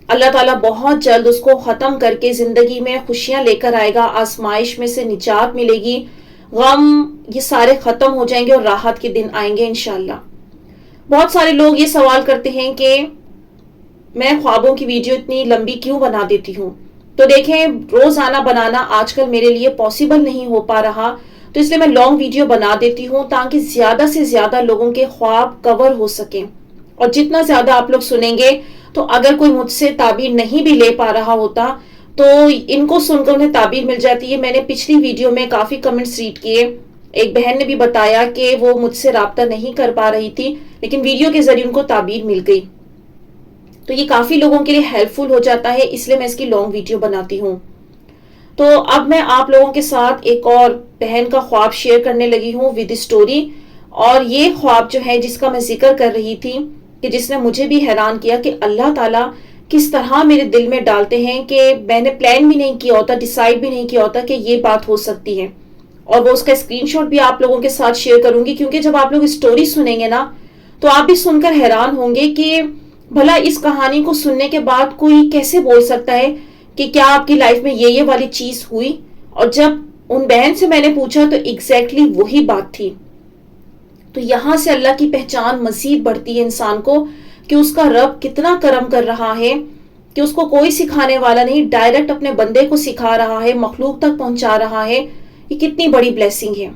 اللہ تعالیٰ بہت جلد اس کو ختم کر کے زندگی میں خوشیاں لے کر آئے گا. آزمائش میں سے نجات ملے گی، غم یہ سارے ختم ہو جائیں گے اور راحت کے دن آئیں گے انشاءاللہ. بہت سارے لوگ یہ سوال کرتے ہیں کہ میں خوابوں کی ویڈیو اتنی لمبی کیوں بنا دیتی ہوں؟ تو دیکھیں روزانہ بنانا آج کل میرے لیے پاسبل نہیں ہو پا رہا، تو اس لیے میں لانگ ویڈیو بنا دیتی ہوں تاکہ زیادہ سے زیادہ لوگوں کے خواب کور ہو سکیں. اور جتنا زیادہ آپ لوگ سنیں گے تو اگر کوئی مجھ سے تعبیر نہیں بھی لے پا رہا ہوتا تو ان کو سن کر انہیں تعبیر مل جاتی ہے. میں نے پچھلی ویڈیو میں کافی کمنٹس ریڈ کیے، ایک بہن نے بھی بتایا کہ وہ مجھ سے رابطہ نہیں کر پا رہی تھی لیکن ویڈیو کے ذریعے ان کو تعبیر مل گئی. تو یہ کافی لوگوں کے لیے ہیلپ فل ہو جاتا ہے، اس لیے میں اس کی لانگ ویڈیو بناتی ہوں. تو اب میں آپ لوگوں کے ساتھ ایک اور بہن کا خواب شیئر کرنے لگی ہوں ود اسٹوری. اور یہ خواب جو ہے جس کا میں ذکر کر رہی تھی کہ جس نے مجھے بھی حیران کیا کہ اللہ تعالیٰ کس طرح میرے دل میں ڈالتے ہیں کہ میں نے پلان بھی نہیں کیا ہوتا، ڈیسائیڈ بھی نہیں کیا ہوتا کہ یہ بات ہو سکتی ہے. اور وہ اس کا اسکرین شاٹ بھی آپ لوگوں کے ساتھ شیئر کروں گی، کیونکہ جب آپ لوگ اسٹوری سنیں گے نا تو آپ بھی سن کر حیران ہوں گے کہ بھلا اس کہانی کو سننے کے بعد کوئی کیسے بول سکتا ہے کہ کیا آپ کی لائف میں یہ والی چیز ہوئی. اور جب ان بہن سے میں نے پوچھا تو ایگزیکٹلی وہی بات تھی. تو یہاں سے اللہ کی پہچان مزید بڑھتی ہے انسان کو کہ اس کا رب کتنا کرم کر رہا ہے کہ اس کو کوئی سکھانے والا نہیں، ڈائریکٹ اپنے بندے کو سکھا رہا ہے، مخلوق تک پہنچا رہا ہے. یہ کتنی بڑی بلیسنگ ہے،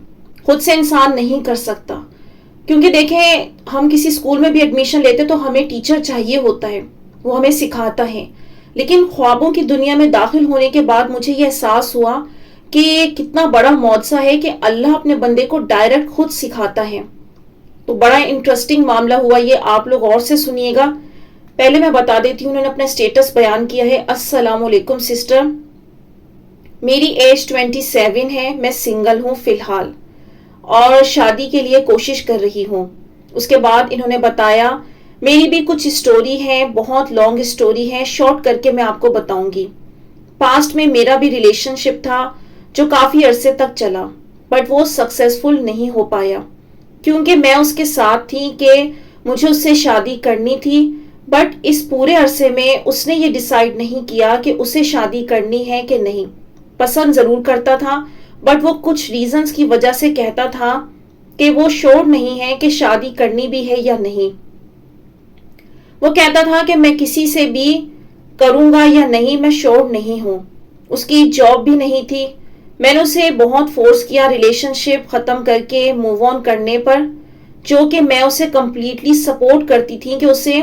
خود سے انسان نہیں کر سکتا. کیونکہ دیکھیں ہم کسی اسکول میں بھی ایڈمیشن لیتے تو ہمیں ٹیچر چاہیے ہوتا ہے، وہ ہمیں سکھاتا ہے. لیکن خوابوں کی دنیا میں داخل ہونے کے بعد مجھے یہ احساس ہوا کہ کتنا بڑا معجزہ ہے کہ اللہ اپنے بندے کو ڈائریکٹ خود سکھاتا ہے. تو بڑا انٹرسٹنگ معاملہ ہوا یہ، آپ لوگ اور سے سنیے گا. پہلے میں بتا دیتی ہوں، انہوں نے اپنا سٹیٹس بیان کیا ہے. السلام علیکم سسٹر، میری ایج 27 ہے، میں سنگل ہوں فی الحال اور شادی کے لیے کوشش کر رہی ہوں. اس کے بعد انہوں نے بتایا میری بھی کچھ اسٹوری ہے، بہت لانگ اسٹوری ہے، شارٹ کر کے میں آپ کو بتاؤں گی. پاسٹ میں میرا بھی ریلیشن شپ تھا جو کافی عرصے تک چلا، بٹ وہ سکسیسفل نہیں ہو پایا کیونکہ میں اس کے ساتھ تھی کہ مجھے اس سے شادی کرنی تھی. بٹ اس پورے عرصے میں اس نے یہ ڈیسائیڈ نہیں کیا کہ اسے شادی کرنی ہے کہ نہیں. پسند ضرور کرتا تھا بٹ وہ کچھ ریزنز کی وجہ سے کہتا تھا کہ وہ شور نہیں ہے کہ شادی کرنی بھی ہے یا نہیں. وہ کہتا تھا کہ میں کسی سے بھی کروں گا یا نہیں، میں شور نہیں ہوں. اس کی جاب بھی نہیں تھی. میں نے اسے بہت فورس کیا ریلیشن شپ ختم کر کے موو آن کرنے پر، جو کہ میں اسے کمپلیٹلی سپورٹ کرتی تھی کہ اسے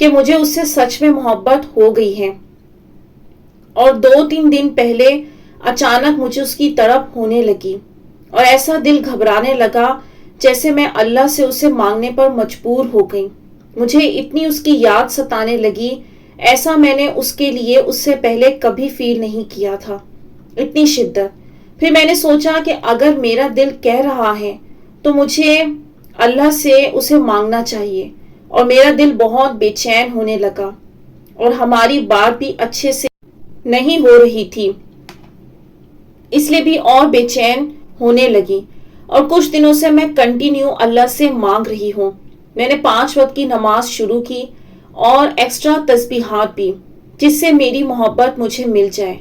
کہ مجھے اس سے سچ میں محبت ہو گئی ہے، اور 2-3 دن پہلے اچانک مجھے اس کی تڑپ ہونے لگی اور ایسا دل گھبرانے لگا جیسے میں اللہ سے اسے مانگنے پر مجبور ہو گئی۔ مجھے اتنی اس کی یاد ستانے لگی، ایسا میں نے اس کے لیے اس سے پہلے کبھی فیل نہیں کیا تھا، اتنی شدت۔ پھر میں نے سوچا کہ اگر میرا دل کہہ رہا ہے تو مجھے اللہ سے اسے مانگنا چاہیے، اور میرا دل بہت بے چین ہونے لگا اور ہماری بات بھی اچھے سے نہیں ہو رہی تھی، اس لیے بھی اور بے چین ہونے لگی۔ اور کچھ دنوں سے میں کنٹینیو اللہ سے مانگ رہی ہوں۔ میں نے 5 وقت کی نماز شروع کی اور ایکسٹرا تسبیحات بھی، جس سے میری محبت مجھے مل جائے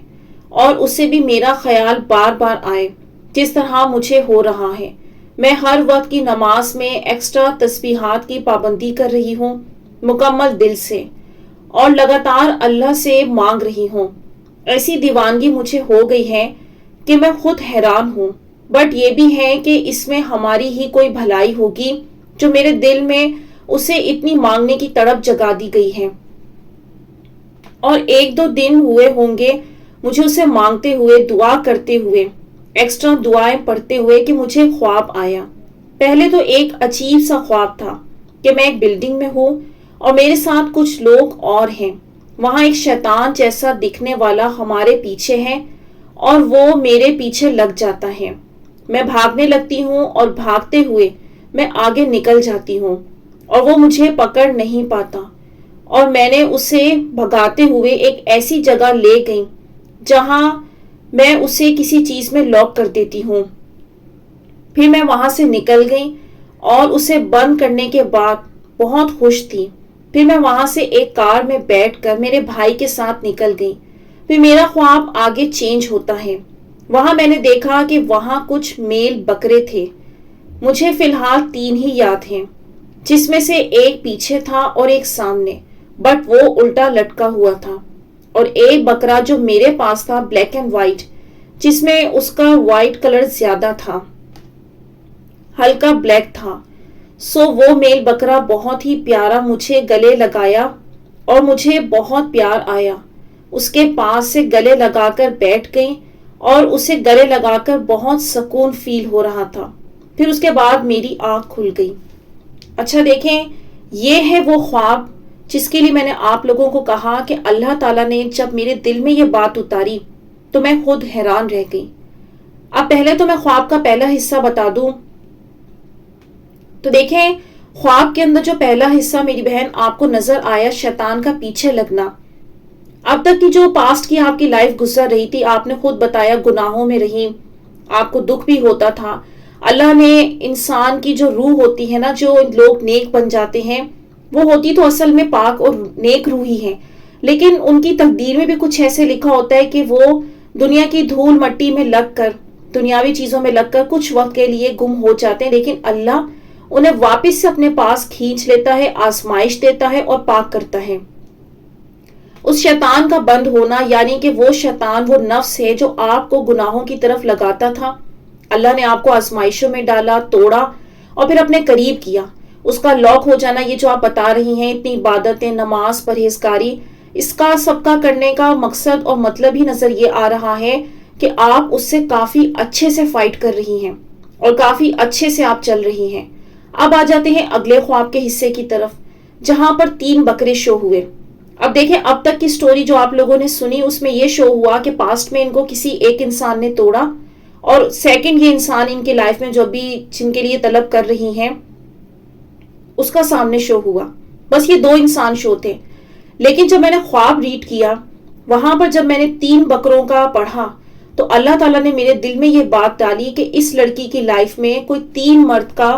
اور اس سے بھی میرا خیال بار بار آئے جس طرح مجھے ہو رہا ہے۔ میں ہر وقت کی نماز میں ایکسٹرا تسبیحات کی پابندی کر رہی ہوں، مکمل دل سے، اور لگاتار اللہ سے مانگ رہی ہوں۔ ایسی دیوانگی مجھے ہو گئی ہے کہ میں خود حیران ہوں، بٹ یہ بھی ہے کہ اس میں ہماری ہی کوئی بھلائی ہوگی جو میرے دل میں اسے اتنی مانگنے کی تڑپ جگا دی گئی ہے۔ اور 1-2 دن ہوئے ہوں گے مجھے اسے مانگتے ہوئے، دعا کرتے ہوئے، ایکسٹرا دعائیں پڑھتے ہوئے کہ مجھے خواب آیا۔ پہلے تو ایک عجیب سا خواب تھا کہ میں ایک بلڈنگ میں ہوں اور میرے ساتھ کچھ لوگ اور ہیں، وہاں ایک شیطان جیسا دکھنے والا ہمارے پیچھے ہے اور وہ میرے پیچھے لگ جاتا ہے۔ میں بھاگنے لگتی ہوں اور بھاگتے ہوئے میں آگے نکل جاتی ہوں اور وہ مجھے پکڑ نہیں پاتا، اور میں نے اسے بھگاتے ہوئے ایک ایسی جگہ لے گئی جہاں میں اسے کسی چیز میں لاک کر دیتی ہوں۔ پھر میں وہاں سے نکل گئی اور اسے بند کرنے کے بعد بہت خوش تھی۔ پھر میں وہاں سے ایک کار میں بیٹھ کر میرے بھائی کے ساتھ نکل گئی۔ پھر میرا خواب آگے چینج ہوتا ہے۔ وہاں میں نے دیکھا کہ وہاں کچھ میل بکرے تھے۔ مجھے فی الحال 3 ہی یاد ہیں، جس میں سے ایک پیچھے تھا اور ایک سامنے، بٹ وہ الٹا لٹکا ہوا تھا، اور ایک بکرا جو میرے پاس تھا بلیک اینڈ وائٹ، جس میں اس کا وائٹ کلر زیادہ تھا، ہلکا بلیک تھا۔ سو وہ میل بکرا بہت ہی پیارا مجھے گلے لگایا اور مجھے بہت پیار آیا۔ اس کے پاس سے گلے لگا کر بیٹھ گئی اور اسے گلے لگا کر بہت سکون فیل ہو رہا تھا۔ پھر اس کے بعد میری آنکھ کھل گئی۔ اچھا دیکھیں، یہ ہے وہ خواب جس کے لیے میں نے آپ لوگوں کو کہا کہ اللہ تعالیٰ نے جب میرے دل میں یہ بات اتاری تو میں خود حیران رہ گئی۔ اب پہلے تو میں خواب کا پہلا حصہ بتا دوں تو دیکھیں، خواب کے اندر جو پہلا حصہ میری بہن آپ کو نظر آیا، شیطان کا پیچھے لگنا، اب تک کی جو پاسٹ کی آپ کی لائف گزر رہی تھی، آپ نے خود بتایا گناہوں میں رہی، آپ کو دکھ بھی ہوتا تھا۔ اللہ نے انسان کی جو روح ہوتی ہے نا، جو لوگ نیک بن جاتے ہیں، وہ ہوتی تو اصل میں پاک اور نیک روح ہی ہے، لیکن ان کی تقدیر میں بھی کچھ ایسے لکھا ہوتا ہے کہ وہ دنیا کی دھول مٹی میں لگ کر، دنیاوی چیزوں میں لگ کر کچھ وقت کے لیے گم ہو جاتے ہیں، لیکن اللہ انہیں واپس سے اپنے پاس کھینچ لیتا ہے، آزمائش دیتا ہے اور پاک کرتا ہے۔ اس شیطان کا بند ہونا، یعنی کہ وہ شیطان، وہ نفس ہے جو آپ کو گناہوں کی طرف لگاتا تھا، اللہ نے آپ کو آزمائشوں میں ڈالا، توڑا اور پھر اپنے قریب کیا۔ اس کا لاک ہو جانا، یہ جو آپ بتا رہی ہیں، اتنی عبادتیں، نماز، پرہیزگاری، اس کا سب کا کرنے کا مقصد اور مطلب ہی نظر یہ آ رہا ہے کہ آپ اس سے کافی اچھے سے فائٹ کر رہی ہیں اور کافی اچھے سے آپ چل رہی ہیں۔ اب آ جاتے ہیں اگلے خواب کے حصے کی طرف، جہاں پر 3 بکرے شو ہوئے۔ اب دیکھیں، اب تک کی سٹوری جو آپ لوگوں نے سنی، اس میں یہ شو ہوا کہ پاسٹ میں ان کو کسی ایک انسان نے توڑا، اور سیکنڈ یہ انسان ان کی لائف میں جو بھی جن کے لیے طلب کر رہی ہیں، اس کا سامنے شو ہوا۔ بس یہ 2 انسان شو تھے۔ لیکن جب میں نے خواب ریڈ کیا، وہاں پر جب میں نے 3 بکروں کا پڑھا، تو اللہ تعالیٰ نے میرے دل میں یہ بات ڈالی کہ اس لڑکی کی لائف میں کوئی 3 مرد کا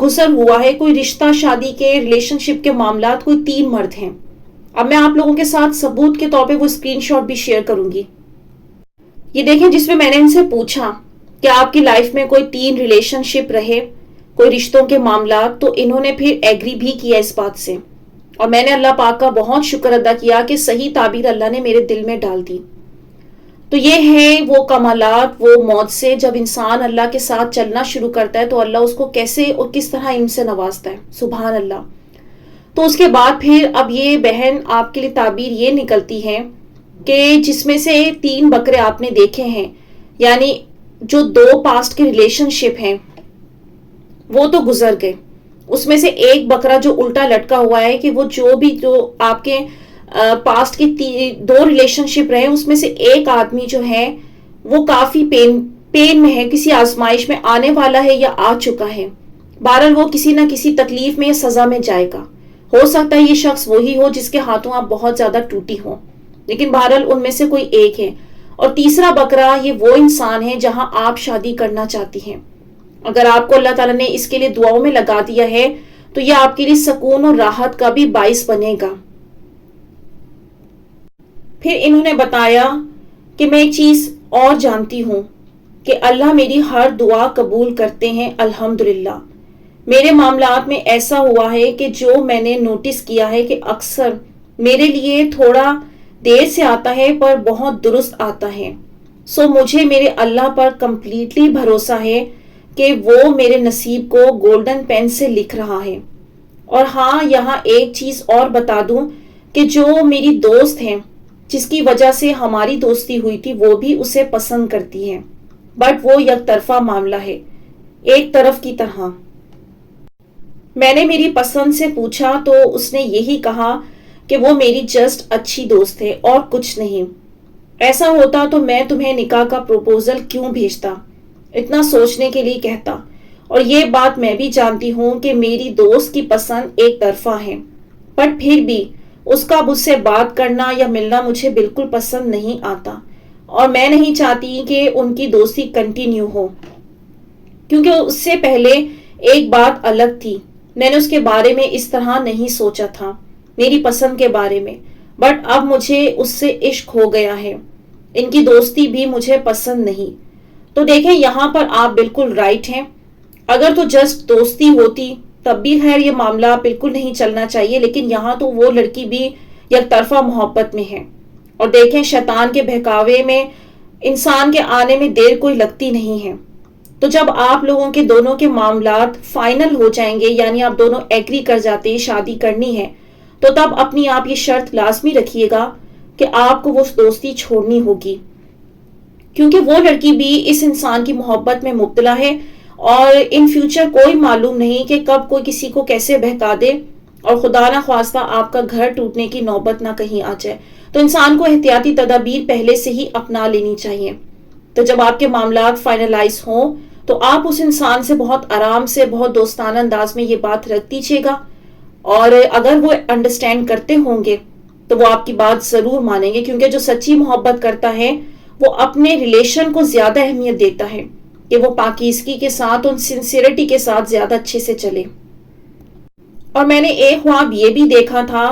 گزر ہوا ہے، کوئی رشتہ، شادی کے، ریلیشن شپ کے معاملات، کوئی 3 مرد ہیں۔ اب میں آپ لوگوں کے ساتھ ثبوت کے طور پہ وہ اسکرین شاٹ بھی شیئر کروں گی۔ یہ دیکھیں، جس میں نے ان سے پوچھا کہ آپ کی لائف میں کوئی 3 ریلیشن شپ رہے، کوئی رشتوں کے معاملات، تو انہوں نے پھر ایگری بھی کیا اس بات سے، اور میں نے اللہ پاک کا بہت شکر ادا کیا کہ صحیح تعبیر اللہ نے میرے دل میں ڈال دی۔ تو یہ ہے وہ کمالات، وہ موت سے جب انسان اللہ کے ساتھ چلنا شروع کرتا ہے تو اللہ اس کو کیسے اور کس طرح ان سے نوازتا ہے، سبحان اللہ۔ تو اس کے بعد پھر اب یہ بہن آپ کے لیے تعبیر یہ نکلتی ہے کہ جس میں سے 3 بکرے آپ نے دیکھے ہیں، یعنی جو 2 پاسٹ کے ریلیشن شپ ہیں وہ تو گزر گئے، اس میں سے ایک بکرا جو الٹا لٹکا ہوا ہے کہ وہ جو آپ کے پاسٹ کے 2 ریلیشن شپ رہے اس میں سے ایک آدمی جو ہے وہ کافی پین میں ہے، کسی آزمائش میں آنے والا ہے یا آ چکا ہے، بہرحال وہ کسی نہ کسی تکلیف میں یا سزا میں جائے گا. ہو سکتا ہے یہ شخص وہی ہو جس کے ہاتھوں آپ بہت زیادہ ٹوٹی ہو، لیکن بہرحال ان میں سے کوئی ایک ہے. اور تیسرا بکرا یہ وہ انسان ہے جہاں آپ شادی کرنا چاہتی ہیں. اگر آپ کو اللہ تعالیٰ نے اس کے لیے دعاؤں میں لگا دیا ہے تو یہ آپ کے لیے سکون اور راحت کا بھی باعث بنے گا. پھر انہوں نے بتایا کہ میں ایک چیز اور جانتی ہوں کہ اللہ میری ہر دعا قبول کرتے ہیں الحمدللہ. میرے معاملات میں ایسا ہوا ہے کہ جو میں نے نوٹس کیا ہے کہ اکثر میرے لیے تھوڑا دیر سے آتا ہے پر بہت درست آتا ہے. سو مجھے میرے اللہ پر کمپلیٹلی بھروسہ ہے کہ وہ میرے نصیب کو گولڈن پین سے لکھ رہا ہے. اور ہاں یہاں ایک چیز اور بتا دوں کہ جو میری دوست ہیں جس کی وجہ سے ہماری دوستی ہوئی تھی وہ بھی اسے پسند کرتی ہے، بٹ وہ یک طرفہ معاملہ ہے، ایک طرف کی طرح. میں نے میری پسند سے پوچھا تو اس نے یہی کہا کہ وہ میری جسٹ اچھی دوست ہے اور کچھ نہیں. ایسا ہوتا تو میں تمہیں نکاح کا پروپوزل کیوں بھیجتا، اتنا سوچنے کے لیے کہتا. اور یہ بات میں بھی جانتی ہوں کہ میری دوست کی پسند ایک طرفہ ہے، پر پھر بھی اس کا مجھ سے بات کرنا یا ملنا مجھے بالکل پسند نہیں آتا، اور میں نہیں چاہتی کہ ان کی دوستی کنٹینیو ہو، کیونکہ اس سے پہلے ایک بات الگ تھی. میں نے اس کے بارے میں اس طرح نہیں سوچا تھا، میری پسند کے بارے میں، بٹ اب مجھے اس سے عشق ہو گیا ہے. ان کی دوستی بھی مجھے پسند نہیں. تو دیکھیں یہاں پر آپ بالکل رائٹ ہیں. اگر تو جسٹ دوستی ہوتی تب بھی خیر یہ معاملہ بالکل نہیں چلنا چاہیے، لیکن یہاں تو وہ لڑکی بھی یک طرفہ محبت میں ہے. اور دیکھیں شیطان کے بہکاوے میں انسان کے آنے میں دیر کوئی لگتی نہیں ہے. تو جب آپ لوگوں کے دونوں کے معاملات فائنل ہو جائیں گے، یعنی آپ دونوں ایگری کر جاتے ہیں شادی کرنی ہے، تو تب اپنی آپ یہ شرط لازمی رکھیے گا کہ آپ کو وہ دوستی چھوڑنی ہوگی، کیونکہ وہ لڑکی بھی اس انسان کی محبت میں مبتلا ہے، اور ان فیوچر کوئی معلوم نہیں کہ کب کوئی کسی کو کیسے بہکا دے اور خدا نہ خواستہ آپ کا گھر ٹوٹنے کی نوبت نہ کہیں آ جائے. تو انسان کو احتیاطی تدابیر پہلے سے ہی اپنا لینی چاہیے. تو جب آپ کے معاملات فائنلائز ہوں تو آپ اس انسان سے بہت آرام سے بہت دوستانہ انداز میں یہ بات رکھ دیجیے گا، اور اگر وہ انڈرسٹینڈ کرتے ہوں گے تو وہ آپ کی بات ضرور مانیں گے، کیونکہ جو سچی محبت کرتا ہے وہ اپنے ریلیشن کو زیادہ اہمیت دیتا ہے کہ وہ پاکیزگی کے ساتھ اور سنسیئرٹی کے ساتھ زیادہ اچھے سے چلے. اور میں نے ایک خواب یہ بھی دیکھا تھا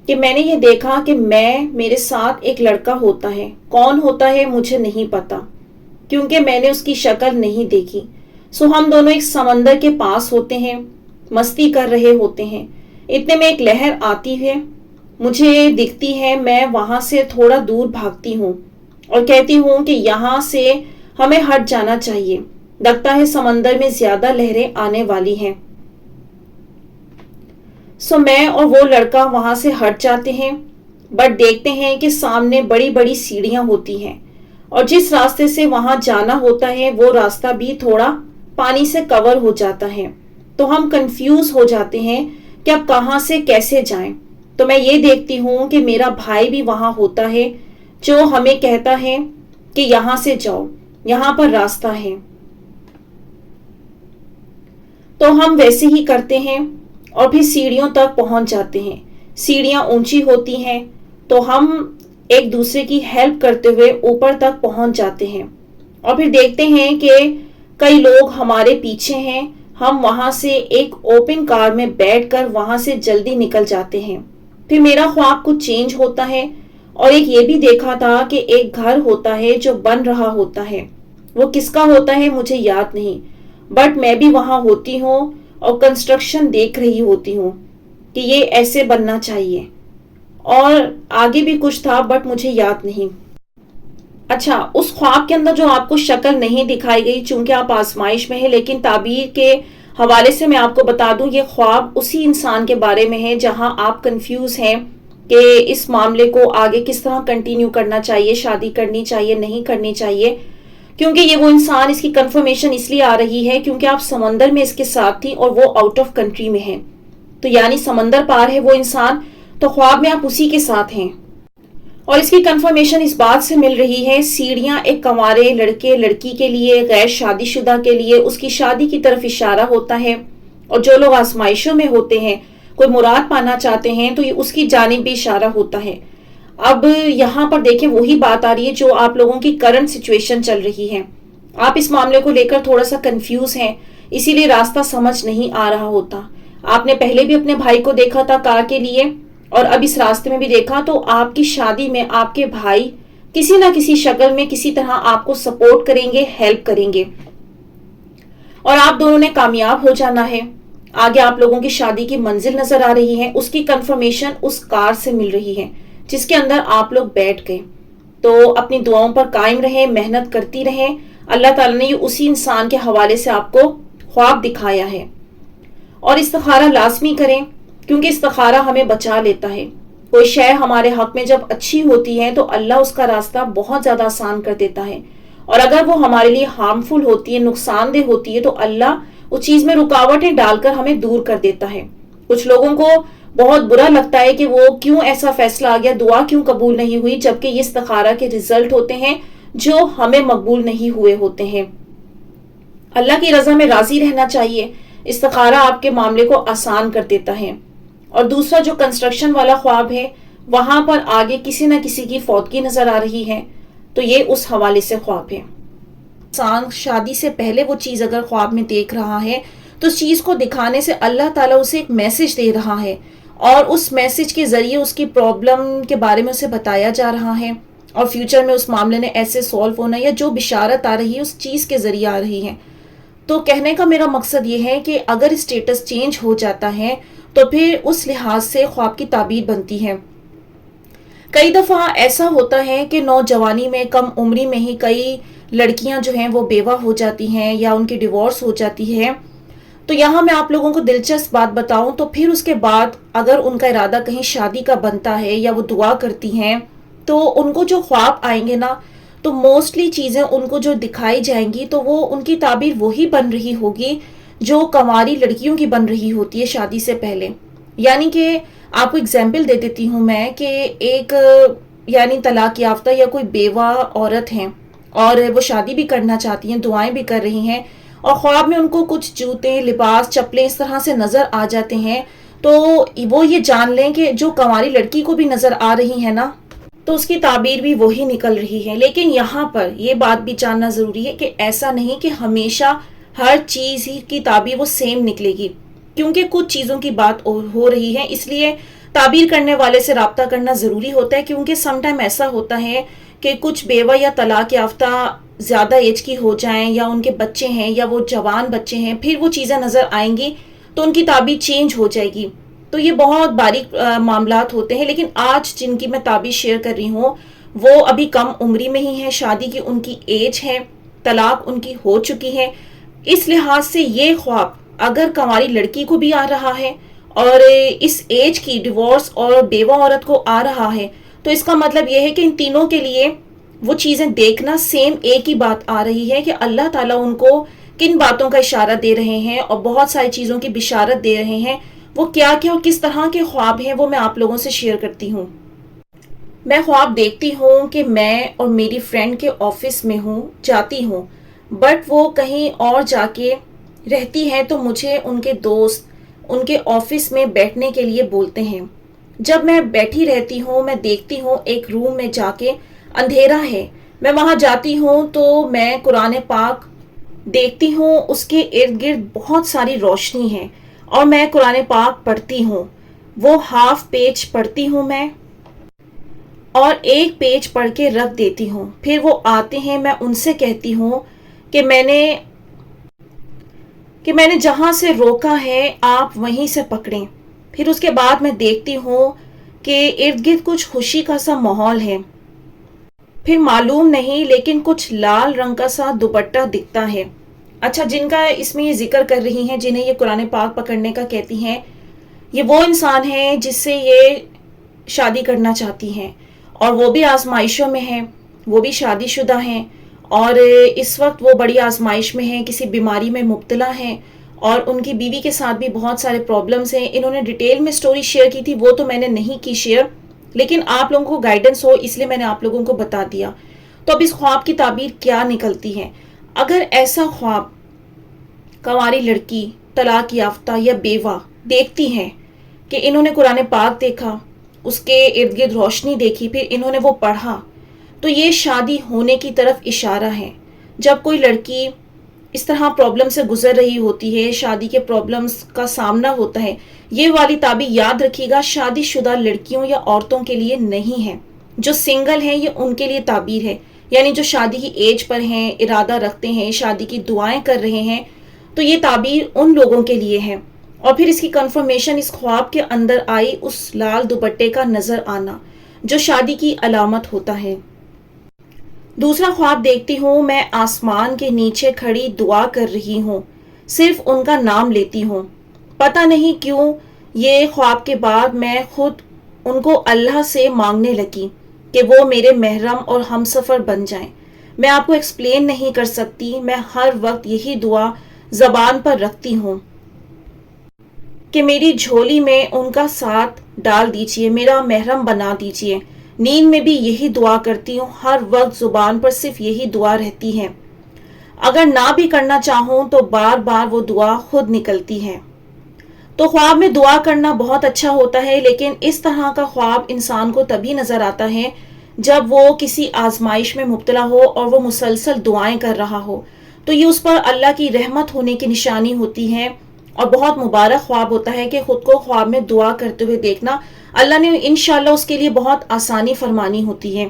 کہ میں نے یہ دیکھا کہ میرے ساتھ ایک لڑکا ہوتا ہے، کون ہوتا ہے مجھے نہیں پتا کیونکہ میں نے اس کی شکل نہیں دیکھی. سو ہم دونوں ایک سمندر کے پاس ہوتے ہیں، مستی کر رہے ہوتے ہیں. اتنے میں ایک لہر آتی ہے، مجھے دکھتی ہے، میں وہاں سے تھوڑا دور بھاگتی ہوں اور کہتی ہوں کہ یہاں سے ہمیں ہٹ جانا چاہیے، لگتا ہے سمندر میں زیادہ لہریں آنے والی ہیں. سو میں اور وہ لڑکا وہاں سے ہٹ جاتے ہیں، بٹ دیکھتے ہیں کہ سامنے بڑی بڑی سیڑھیاں ہوتی ہیں، اور جس راستے سے وہاں جانا ہوتا ہے وہ راستہ بھی تھوڑا پانی سے کور ہو جاتا ہے. تو ہم کنفیوز ہو جاتے ہیں کہ اب کہاں سے کیسے جائیں. تو میں یہ دیکھتی ہوں کہ میرا بھائی بھی وہاں ہوتا ہے جو ہمیں کہتا ہے کہ یہاں سے جاؤ، یہاں پر راستہ ہے. تو ہم ویسے ہی کرتے ہیں اور پھر سیڑھیوں تک پہنچ جاتے ہیں. سیڑھیاں اونچی ہوتی ہیں تو ہم ایک دوسرے کی ہیلپ کرتے ہوئے اوپر تک پہنچ جاتے ہیں، اور پھر دیکھتے ہیں کہ کئی لوگ ہمارے پیچھے ہیں. ہم وہاں سے ایک اوپن کار میں بیٹھ کر وہاں سے جلدی نکل جاتے ہیں. پھر میرا خواب کچھ چینج ہوتا ہے، اور ایک یہ بھی دیکھا تھا کہ ایک گھر ہوتا ہے جو بن رہا ہوتا ہے. وہ کس کا ہوتا ہے مجھے یاد نہیں، بٹ میں بھی وہاں ہوتی ہوں اور کنسٹرکشن دیکھ رہی ہوتی ہوں کہ یہ ایسے بننا چاہیے، اور آگے بھی کچھ تھا بٹ مجھے یاد نہیں. اچھا، اس خواب کے اندر جو آپ کو شکل نہیں دکھائی گئی چونکہ آپ آزمائش میں ہیں، لیکن تعبیر کے حوالے سے میں آپ کو بتا دوں، یہ خواب اسی انسان کے بارے میں ہے جہاں آپ کنفیوز ہیں کہ اس معاملے کو آگے کس طرح کنٹینیو کرنا چاہیے، شادی کرنی چاہیے نہیں کرنی چاہیے، کیونکہ یہ وہ انسان، اس کی کنفرمیشن اس لیے آ رہی ہے کیونکہ آپ سمندر میں اس کے ساتھ تھی اور وہ آؤٹ آف کنٹری میں ہے، تو یعنی سمندر پار ہے وہ انسان، تو خواب میں آپ اسی کے ساتھ ہیں۔ اور اس کی کنفرمیشن اس بات سے مل رہی ہے، سیڑھیاں ایک کنوارے لڑکے لڑکی کے لیے، غیر شادی شدہ کے لیے اس کی شادی کی طرف اشارہ ہوتا ہے، اور جو لوگ آزمائشوں میں ہوتے ہیں، کوئی مراد پانا چاہتے ہیں، تو یہ اس کی جانب بھی اشارہ ہوتا ہے۔ اب یہاں پر دیکھیں وہی بات آ رہی ہے جو آپ لوگوں کی کرنٹ سچویشن چل رہی ہے، آپ اس معاملے کو لے کر تھوڑا سا کنفیوز ہیں، اسی لیے راستہ سمجھ نہیں آ رہا ہوتا۔ آپ نے پہلے بھی اپنے بھائی کو دیکھا تھا کار کے لیے، اور اب اس راستے میں بھی دیکھا، تو آپ کی شادی میں آپ کے بھائی کسی نہ کسی شکل میں کسی طرح آپ کو سپورٹ کریں گے، ہیلپ کریں گے، اور آپ دونوں نے کامیاب ہو جانا ہے۔ آگے آپ لوگوں کی شادی کی منزل نظر آ رہی ہے، اس کی کنفرمیشن اس کار سے مل رہی ہے جس کے اندر آپ لوگ بیٹھ گئے۔ تو اپنی دعاؤں پر قائم رہیں، محنت کرتی رہیں، اللہ تعالیٰ نے یہ اسی انسان کے حوالے سے آپ کو خواب دکھایا ہے۔ اور استخارہ لازمی کریں، کیونکہ استخارہ ہمیں بچا لیتا ہے۔ کوئی شے ہمارے حق میں جب اچھی ہوتی ہے تو اللہ اس کا راستہ بہت زیادہ آسان کر دیتا ہے، اور اگر وہ ہمارے لیے ہارمفل ہوتی ہے، نقصان دہ ہوتی ہے، تو اللہ اس چیز میں رکاوٹیں ڈال کر ہمیں دور کر دیتا ہے۔ کچھ لوگوں کو بہت برا لگتا ہے کہ وہ کیوں ایسا فیصلہ آ گیا، دعا کیوں قبول نہیں ہوئی، جبکہ یہ استخارہ کے رزلٹ ہوتے ہیں جو ہمیں مقبول نہیں ہوئے ہوتے ہیں۔ اللہ کی رضا میں راضی رہنا چاہیے، استخارہ آپ کے معاملے کو آسان کر دیتا ہے۔ اور دوسرا جو کنسٹرکشن والا خواب ہے، وہاں پر آگے کسی نہ کسی کی فوتگی نظر آ رہی ہے، تو یہ اس حوالے سے خواب ہے۔ انسان شادی سے پہلے وہ چیز اگر خواب میں دیکھ رہا ہے تو اس چیز کو دکھانے سے اللہ تعالیٰ اسے ایک میسج دے رہا ہے، اور اس میسج کے ذریعے اس کی پرابلم کے بارے میں اسے بتایا جا رہا ہے، اور فیوچر میں اس معاملے نے ایسے سولو ہونا، یا جو بشارت آ رہی ہے اس چیز کے ذریعے آ رہی ہے۔ تو کہنے کا میرا مقصد یہ ہے کہ اگر اسٹیٹس چینج ہو جاتا ہے تو پھر اس لحاظ سے خواب کی تعبیر بنتی ہے۔ کئی دفعہ ایسا ہوتا ہے کہ نوجوانی میں، کم عمری میں ہی کئی لڑکیاں جو ہیں وہ بیوہ ہو جاتی ہیں یا ان کی ڈیورس ہو جاتی ہے۔ تو یہاں میں آپ لوگوں کو دلچسپ بات بتاؤں تو پھر اس کے بعد اگر ان کا ارادہ کہیں شادی کا بنتا ہے یا وہ دعا کرتی ہیں، تو ان کو جو خواب آئیں گے نا، تو موسٹلی چیزیں ان کو جو دکھائی جائیں گی تو وہ ان کی تعبیر وہی بن رہی ہوگی جو کنواری لڑکیوں کی بن رہی ہوتی ہے شادی سے پہلے۔ یعنی کہ آپ کو اگزامپل دے دیتی ہوں میں کہ ایک یعنی طلاق یافتہ یا کوئی بیوہ عورت ہیں، اور وہ شادی بھی کرنا چاہتی ہیں، دعائیں بھی کر رہی ہیں، اور خواب میں ان کو کچھ جوتے، لباس، چپلیں اس طرح سے نظر آ جاتے ہیں، تو وہ یہ جان لیں کہ جو کنواری لڑکی کو بھی نظر آ رہی ہے نا، تو اس کی تعبیر بھی وہی نکل رہی ہے۔ لیکن یہاں پر یہ بات بھی جاننا ضروری ہے کہ ایسا نہیں کہ ہمیشہ ہر چیز ہی کی تعبیر وہ سیم نکلے گی، کیونکہ کچھ چیزوں کی بات ہو رہی ہے، اس لیے تعبیر کرنے والے سے رابطہ کرنا ضروری ہوتا ہے، کیونکہ سم ٹائم ایسا ہوتا ہے کہ کچھ بیوہ یا طلاق یافتہ زیادہ ایج کی ہو جائیں، یا ان کے بچے ہیں یا وہ جوان بچے ہیں، پھر وہ چیزیں نظر آئیں گی تو ان کی تعبیر چینج ہو جائے گی۔ تو یہ بہت باریک معاملات ہوتے ہیں، لیکن آج جن کی میں تعبیر شیئر کر رہی ہوں وہ ابھی کم عمری میں ہی ہیں، شادی کی ان کی ایج ہے، طلاق ان کی ہو چکی ہے۔ اس لحاظ سے یہ خواب اگر کنواری لڑکی کو بھی آ رہا ہے اور اس ایج کی ڈیورس اور بیوہ عورت کو آ رہا ہے، تو اس کا مطلب یہ ہے کہ ان تینوں کے لیے وہ چیزیں دیکھنا سیم ایک ہی بات آ رہی ہے کہ اللہ تعالیٰ ان کو کن باتوں کا اشارہ دے رہے ہیں اور بہت ساری چیزوں کی بشارت دے رہے ہیں۔ وہ کیا کیا اور کس طرح کے خواب ہیں وہ میں آپ لوگوں سے شیئر کرتی ہوں۔ میں خواب دیکھتی ہوں کہ میں اور میری فرینڈ کے آفس میں جاتی ہوں، بٹ وہ کہیں اور جا کے رہتی ہے، تو مجھے ان کے دوست ان کے آفس میں بیٹھنے کے لیے بولتے ہیں۔ جب میں بیٹھی رہتی ہوں، میں دیکھتی ہوں ایک روم میں جا کے اندھیرا ہے، میں وہاں جاتی ہوں تو میں قرآن پاک دیکھتی ہوں، اس کے ارد گرد بہت ساری روشنی ہے، اور میں قرآن پاک پڑھتی ہوں، وہ ہاف پیج پڑھتی ہوں میں، اور ایک پیج پڑھ کے رکھ دیتی ہوں۔ پھر وہ آتے ہیں، میں ان سے کہتی ہوں کہ میں نے جہاں سے روکا ہے آپ وہیں سے پکڑیں۔ پھر اس کے بعد میں دیکھتی ہوں کہ ارد گرد کچھ خوشی کا سا ماحول ہے، پھر معلوم نہیں لیکن کچھ لال رنگ کا سا دوپٹہ دکھتا ہے، اچھا، جن کا اس میں یہ ذکر کر رہی ہیں، جنہیں یہ قرآن پاک پکڑنے کا کہتی ہیں، یہ وہ انسان ہیں جس سے یہ شادی کرنا چاہتی ہیں، اور وہ بھی آزمائشوں میں ہیں، وہ بھی شادی شدہ ہیں، اور اس وقت وہ بڑی آزمائش میں ہیں، کسی بیماری میں مبتلا ہیں، اور ان کی بیوی کے ساتھ بھی بہت سارے پرابلمز ہیں۔ انہوں نے ڈیٹیل میں سٹوری شیئر کی تھی، وہ تو میں نے نہیں کی شیئر، لیکن آپ لوگوں کو گائیڈنس ہو اس لیے میں نے آپ لوگوں کو بتا دیا۔ تو اب اس خواب کی تعبیر کیا نکلتی ہے؟ اگر ایسا خواب کنواری لڑکی، طلاق یافتہ یا بیوہ دیکھتی ہیں کہ انہوں نے قرآن پاک دیکھا، اس کے ارد گرد روشنی دیکھی، پھر انہوں نے وہ پڑھا، تو یہ شادی ہونے کی طرف اشارہ ہے۔ جب کوئی لڑکی اس طرح پرابلم سے گزر رہی ہوتی ہے، شادی کے پرابلمز کا سامنا ہوتا ہے، یہ والی تعبیر یاد رکھیے گا، شادی شدہ لڑکیوں یا عورتوں کے لیے نہیں ہے۔ جو سنگل ہیں یہ ان کے لیے تعبیر ہے، یعنی جو شادی کی ایج پر ہیں، ارادہ رکھتے ہیں، شادی کی دعائیں کر رہے ہیں، تو یہ تعبیر ان لوگوں کے لیے ہے۔ اور پھر اس کی کنفرمیشن اس خواب کے اندر آئی، اس لال دوپٹے کا نظر آنا جو شادی کی علامت ہوتا ہے۔ دوسرا خواب دیکھتی ہوں، میں آسمان کے نیچے کھڑی دعا کر رہی ہوں، صرف ان کا نام لیتی ہوں۔ پتہ نہیں کیوں یہ خواب کے بعد میں خود ان کو اللہ سے مانگنے لگی کہ وہ میرے محرم اور ہم سفر بن جائیں۔ میں آپ کو ایکسپلین نہیں کر سکتی، میں ہر وقت یہی دعا زبان پر رکھتی ہوں کہ میری جھولی میں ان کا ساتھ ڈال دیجئے، میرا محرم بنا دیجئے۔ نیند میں بھی یہی دعا کرتی ہوں، ہر وقت زبان پر صرف یہی دعا رہتی ہے۔ اگر نہ بھی کرنا چاہوں تو بار بار وہ دعا خود نکلتی ہے۔ تو خواب میں دعا کرنا بہت اچھا ہوتا ہے، لیکن اس طرح کا خواب انسان کو تبھی نظر آتا ہے جب وہ کسی آزمائش میں مبتلا ہو اور وہ مسلسل دعائیں کر رہا ہو، تو یہ اس پر اللہ کی رحمت ہونے کی نشانی ہوتی ہے، اور بہت مبارک خواب ہوتا ہے کہ خود کو خواب میں دعا کرتے ہوئے دیکھنا، اللہ نے انشاءاللہ اس کے لیے بہت آسانی فرمانی ہوتی ہے۔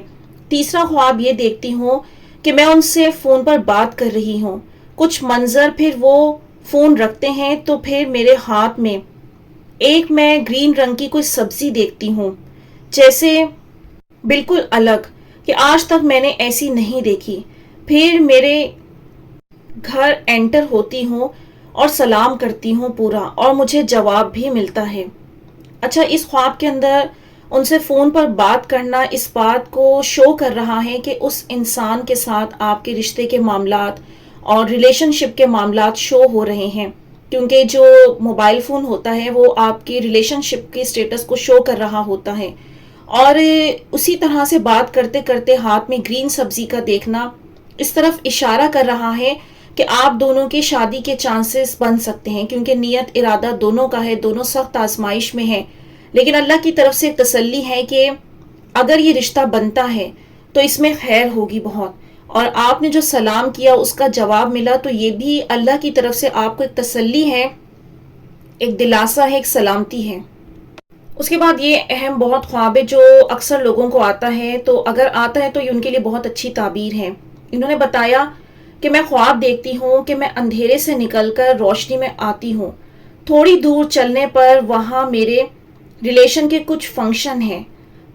تیسرا خواب یہ دیکھتی ہوں کہ میں ان سے فون پر بات کر رہی ہوں، کچھ منظر، پھر وہ فون رکھتے ہیں تو پھر میرے ہاتھ میں ایک میں گرین رنگ کی کوئی سبزی دیکھتی ہوں، جیسے بالکل الگ، کہ آج تک میں نے ایسی نہیں دیکھی۔ پھر میرے گھر انٹر ہوتی ہوں اور سلام کرتی ہوں پورا، اور مجھے جواب بھی ملتا ہے۔ اچھا، اس خواب کے اندر ان سے فون پر بات کرنا اس بات کو شو کر رہا ہے کہ اس انسان کے ساتھ آپ کے رشتے کے معاملات اور ریلیشن شپ کے معاملات شو ہو رہے ہیں، کیونکہ جو موبائل فون ہوتا ہے وہ آپ کی ریلیشن شپ کے سٹیٹس کو شو کر رہا ہوتا ہے، اور اسی طرح سے بات کرتے کرتے ہاتھ میں گرین سبزی کا دیکھنا اس طرف اشارہ کر رہا ہے کہ آپ دونوں کے شادی کے چانسز بن سکتے ہیں، کیونکہ نیت ارادہ دونوں کا ہے، دونوں سخت آزمائش میں ہیں، لیکن اللہ کی طرف سے تسلی ہے کہ اگر یہ رشتہ بنتا ہے تو اس میں خیر ہوگی بہت، اور آپ نے جو سلام کیا اس کا جواب ملا، تو یہ بھی اللہ کی طرف سے آپ کو ایک تسلی ہے، ایک دلاسا ہے، ایک سلامتی ہے۔ اس کے بعد یہ اہم بہت خواب ہے جو اکثر لوگوں کو آتا ہے، تو اگر آتا ہے تو یہ ان کے لیے بہت اچھی تعبیر ہے۔ انہوں نے بتایا کہ میں خواب دیکھتی ہوں کہ میں اندھیرے سے نکل کر روشنی میں آتی ہوں، تھوڑی دور چلنے پر وہاں میرے ریلیشن کے کچھ فنکشن ہیں،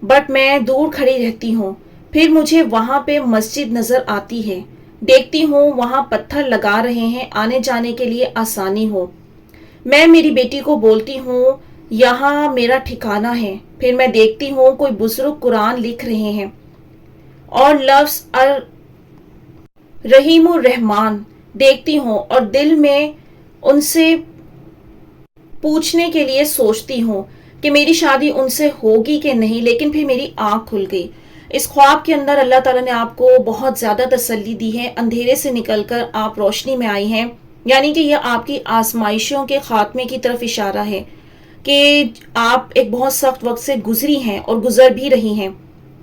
بٹ میں دور کھڑی رہتی ہوں، پھر مجھے وہاں پہ مسجد نظر آتی ہے، دیکھتی ہوں وہاں پتھر لگا رہے ہیں آنے جانے کے لیے آسانی ہو۔ میں میری بیٹی کو بولتی ہوں یہاں میرا ٹھکانہ ہے، پھر میں دیکھتی ہوں کوئی بزرگ قرآن لکھ رہے ہیں اور لفظ رحیم الرحمن دیکھتی ہوں، اور دل میں ان سے پوچھنے کے لیے سوچتی ہوں کہ میری شادی ان سے ہوگی کہ نہیں، لیکن پھر میری آنکھ کھل گئی۔ اس خواب کے اندر اللہ تعالیٰ نے آپ کو بہت زیادہ تسلی دی ہے، اندھیرے سے نکل کر آپ روشنی میں آئی ہیں، یعنی کہ یہ آپ کی آزمائشوں کے خاتمے کی طرف اشارہ ہے کہ آپ ایک بہت سخت وقت سے گزری ہیں اور گزر بھی رہی ہیں۔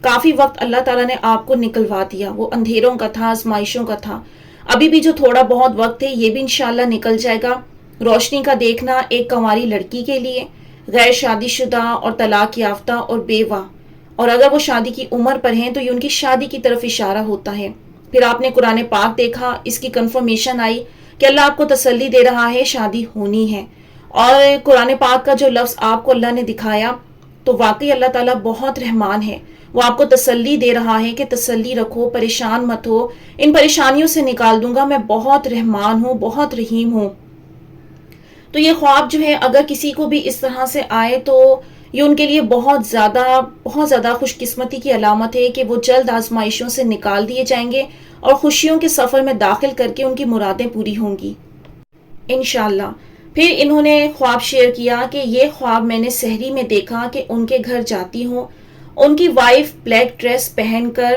کافی وقت اللہ تعالیٰ نے آپ کو نکلوا دیا، وہ اندھیروں کا تھا، آزمائشوں کا تھا، ابھی بھی جو تھوڑا بہت وقت ہے یہ بھی انشاءاللہ نکل جائے گا۔ روشنی کا دیکھنا ایک کنواری لڑکی کے لیے، غیر شادی شدہ اور طلاق یافتہ اور بیوہ، اور اگر وہ شادی کی عمر پر ہیں تو یہ ان کی شادی کی طرف اشارہ ہوتا ہے۔ پھر آپ نے قرآن پاک دیکھا، اس کی کنفرمیشن آئی کہ اللہ آپ کو تسلی دے رہا ہے شادی ہونی ہے، اور قرآن پاک کا جو لفظ آپ کو اللہ نے دکھایا تو واقعی اللہ تعالیٰ بہت رحمان ہے، وہ آپ کو تسلی دے رہا ہے کہ تسلی رکھو، پریشان مت ہو، ان پریشانیوں سے نکال دوں گا، میں بہت رحمان ہوں، بہت رحیم ہوں۔ تو یہ خواب جو ہے اگر کسی کو بھی اس طرح سے آئے تو یہ ان کے لیے بہت زیادہ خوش قسمتی کی علامت ہے کہ وہ جلد آزمائشوں سے نکال دیے جائیں گے اور خوشیوں کے سفر میں داخل کر کے ان کی مرادیں پوری ہوں گی انشاءاللہ۔ پھر انہوں نے خواب شیئر کیا کہ یہ خواب میں نے سحری میں دیکھا کہ ان کے گھر جاتی ہوں، ان کی وائف بلیک ڈریس پہن کر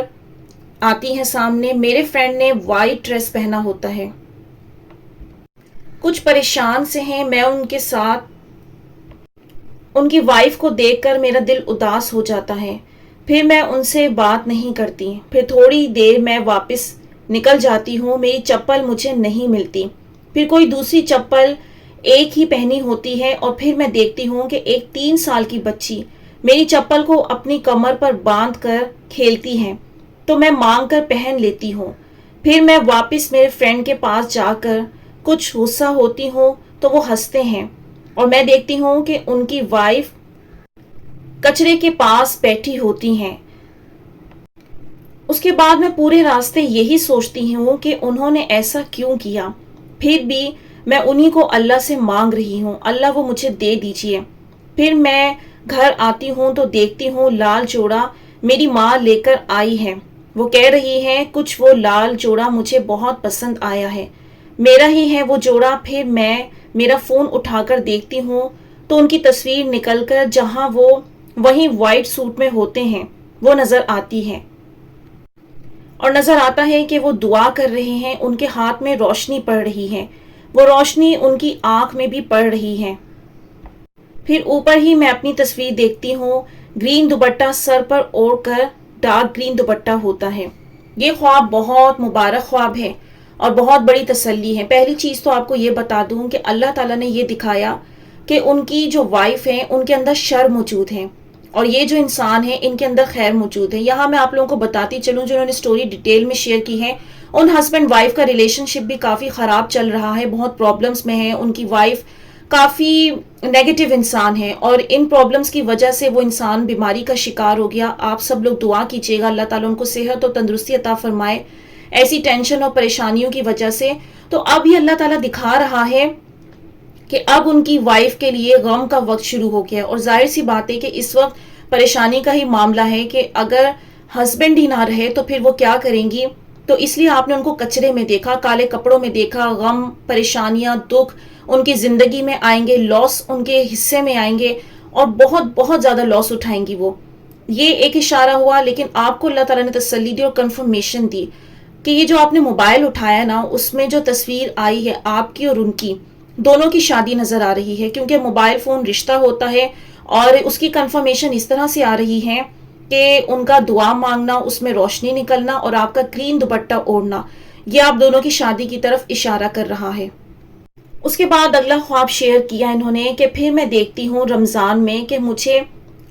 آتی ہے سامنے، میرے فرینڈ نے وائٹ ڈریس پہنا ہوتا ہے، کچھ پریشان سے ہیں، میں ان کے ساتھ ان کی وائف کو دیکھ کر میرا دل اداس ہو جاتا ہے، پھر میں ان سے بات نہیں کرتی، پھر تھوڑی دیر میں واپس نکل جاتی ہوں، میری چپل مجھے نہیں ملتی، پھر کوئی دوسری چپل ایک ہی پہنی ہوتی ہے اور پھر میں دیکھتی ہوں کہ ایک 3 سال کی بچی میری چپل کو اپنی کمر پر باندھ کر کھیلتی ہے تو میں مانگ کر پہن لیتی ہوں، پھر میں واپس میرے فرینڈ کے پاس جا کر کچھ غصہ ہوتی ہوں تو وہ ہنستے ہیں اور میں دیکھتی ہوں کہ ان کی وائف کچرے کے پاس بیٹھی ہوتی ہیں۔ اس کے بعد میں پورے راستے یہی سوچتی ہوں کہ انہوں نے ایسا کیوں کیا، پھر بھی میں انہی کو اللہ سے مانگ رہی ہوں، اللہ وہ مجھے دے دیجئے۔ پھر میں گھر آتی ہوں تو دیکھتی ہوں لال جوڑا میری ماں لے کر آئی ہے، وہ کہہ رہی ہے کچھ وہ لال جوڑا مجھے بہت پسند آیا ہے، میرا ہی ہے وہ جوڑا۔ پھر میں میرا فون اٹھا کر دیکھتی ہوں تو ان کی تصویر نکل کر جہاں وہ وہیں وائٹ سوٹ میں ہوتے ہیں وہ نظر آتی ہے اور نظر آتا ہے کہ وہ دعا کر رہے ہیں، ان کے ہاتھ میں روشنی پڑ رہی ہے، وہ روشنی ان کی آنکھ میں بھی پڑ رہی ہے۔ پھر اوپر ہی میں اپنی تصویر دیکھتی ہوں، گرین دوپٹہ سر پر اوڑھ کر، ڈارک گرین دوپٹہ ہوتا ہے۔ یہ خواب بہت مبارک خواب ہے اور بہت بڑی تسلی ہے۔ پہلی چیز تو آپ کو یہ بتا دوں کہ اللہ تعالیٰ نے یہ دکھایا کہ ان کی جو وائف ہے ان کے اندر شر موجود ہے اور یہ جو انسان ہے ان کے اندر خیر موجود ہے۔ یہاں میں آپ لوگوں کو بتاتی چلوں، جو انہوں نے سٹوری ڈیٹیل میں شیئر کی ہے، ان ہسبینڈ وائف کا ریلیشن شپ بھی کافی خراب چل رہا ہے، بہت پرابلمز میں ہے، ان کی وائف کافی نیگیٹو انسان ہے اور ان پرابلمز کی وجہ سے وہ انسان بیماری کا شکار ہو گیا۔ آپ سب لوگ دعا کیجیے گا اللہ تعالیٰ ان کو صحت اور تندرستی عطا فرمائے ایسی ٹینشن اور پریشانیوں کی وجہ سے۔ تو اب یہ اللہ تعالیٰ دکھا رہا ہے کہ اب ان کی وائف کے لیے غم کا وقت شروع ہو گیا، اور ظاہر سی بات ہے کہ اس وقت پریشانی کا ہی معاملہ ہے کہ اگر ہسبینڈ ہی نہ رہے تو پھر وہ کیا کریں گی۔ تو اس لیے آپ نے ان کو کچرے میں دیکھا، کالے کپڑوں میں دیکھا، غم، پریشانیاں، دکھ ان کی زندگی میں آئیں گے، لاس ان کے حصے میں آئیں گے اور بہت بہت زیادہ لاس اٹھائیں گی وہ۔ یہ ایک اشارہ ہوا، لیکن آپ کو اللہ تعالیٰ نے تسلی دی اور کنفرمیشن دی کہ یہ جو آپ نے موبائل اٹھایا نا، اس میں جو تصویر آئی ہے آپ کی اور ان کی، دونوں کی شادی نظر آ رہی ہے، کیونکہ موبائل فون رشتہ ہوتا ہے اور اس کی کنفرمیشن اس طرح سے آ رہی ہے کہ ان کا دعا مانگنا، اس میں روشنی نکلنا اور آپ کا گرین دوپٹہ اوڑھنا، یہ آپ دونوں کی شادی کی طرف اشارہ کر رہا ہے۔ اس کے بعد اگلا خواب شیئر کیا انہوں نے کہ پھر میں دیکھتی ہوں رمضان میں کہ مجھے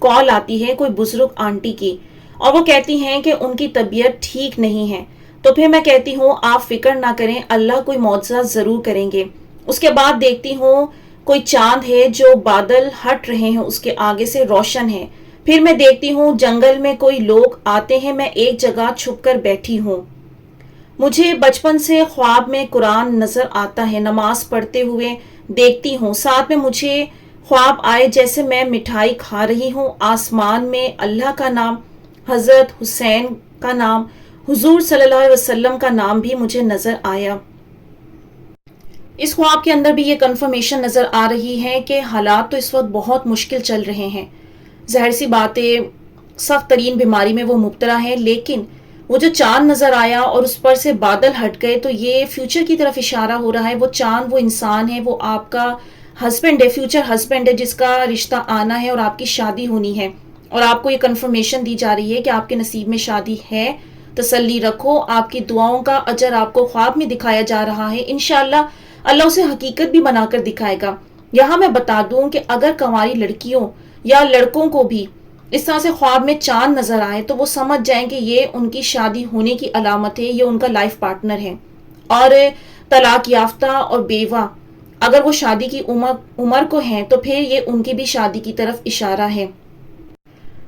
کال آتی ہے کوئی بزرگ آنٹی کی اور وہ کہتی ہیں کہ ان کی طبیعت ٹھیک نہیں ہے، تو پھر میں کہتی ہوں آپ فکر نہ کریں، اللہ کوئی معجزہ ضرور کریں گے۔ اس کے بعد دیکھتی ہوں کوئی چاند ہے جو بادل ہٹ رہے ہیں اس کے آگے سے روشن ہے، پھر میں دیکھتی ہوں جنگل میں کوئی لوگ آتے ہیں، میں ایک جگہ چھپ کر بیٹھی ہوں۔ مجھے بچپن سے خواب میں قرآن نظر آتا ہے، نماز پڑھتے ہوئے دیکھتی ہوں، ساتھ میں مجھے خواب آئے جیسے میں مٹھائی کھا رہی ہوں، آسمان میں اللہ کا نام، حضرت حسین کا نام، حضور صلی اللہ علیہ وسلم کا نام بھی مجھے نظر آیا۔ اس خواب کے اندر بھی یہ کنفرمیشن نظر آ رہی ہے کہ حالات تو اس وقت بہت مشکل چل رہے ہیں، ظاہر سی بات ہے سخت ترین بیماری میں وہ مبتلا ہے، لیکن وہ جو چاند نظر آیا اور اس پر سے بادل ہٹ گئے تو یہ فیوچر کی طرف اشارہ ہو رہا ہے۔ وہ چاند وہ انسان ہے، وہ آپ کا ہسبینڈ ہے، فیوچر ہسبینڈ ہے، جس کا رشتہ آنا ہے اور آپ کی شادی ہونی ہے، اور آپ کو یہ کنفرمیشن دی جا رہی ہے کہ آپ کے نصیب میں شادی ہے، تسلی رکھو، آپ کی دعاؤں کا اجر آپ کو خواب میں دکھایا جا رہا ہے، انشاءاللہ اللہ اسے حقیقت بھی بنا کر دکھائے گا۔ یہاں میں بتا دوں کہ اگر کنواری لڑکیوں یا لڑکوں کو بھی اس طرح سے خواب میں چاند نظر آئے تو وہ سمجھ جائیں کہ یہ ان کی شادی ہونے کی علامت ہے، یہ ان کا لائف پارٹنر ہے، اور طلاق یافتہ اور بیوہ اگر وہ شادی کی عمر کو ہیں تو پھر یہ ان کی بھی شادی کی طرف اشارہ ہے۔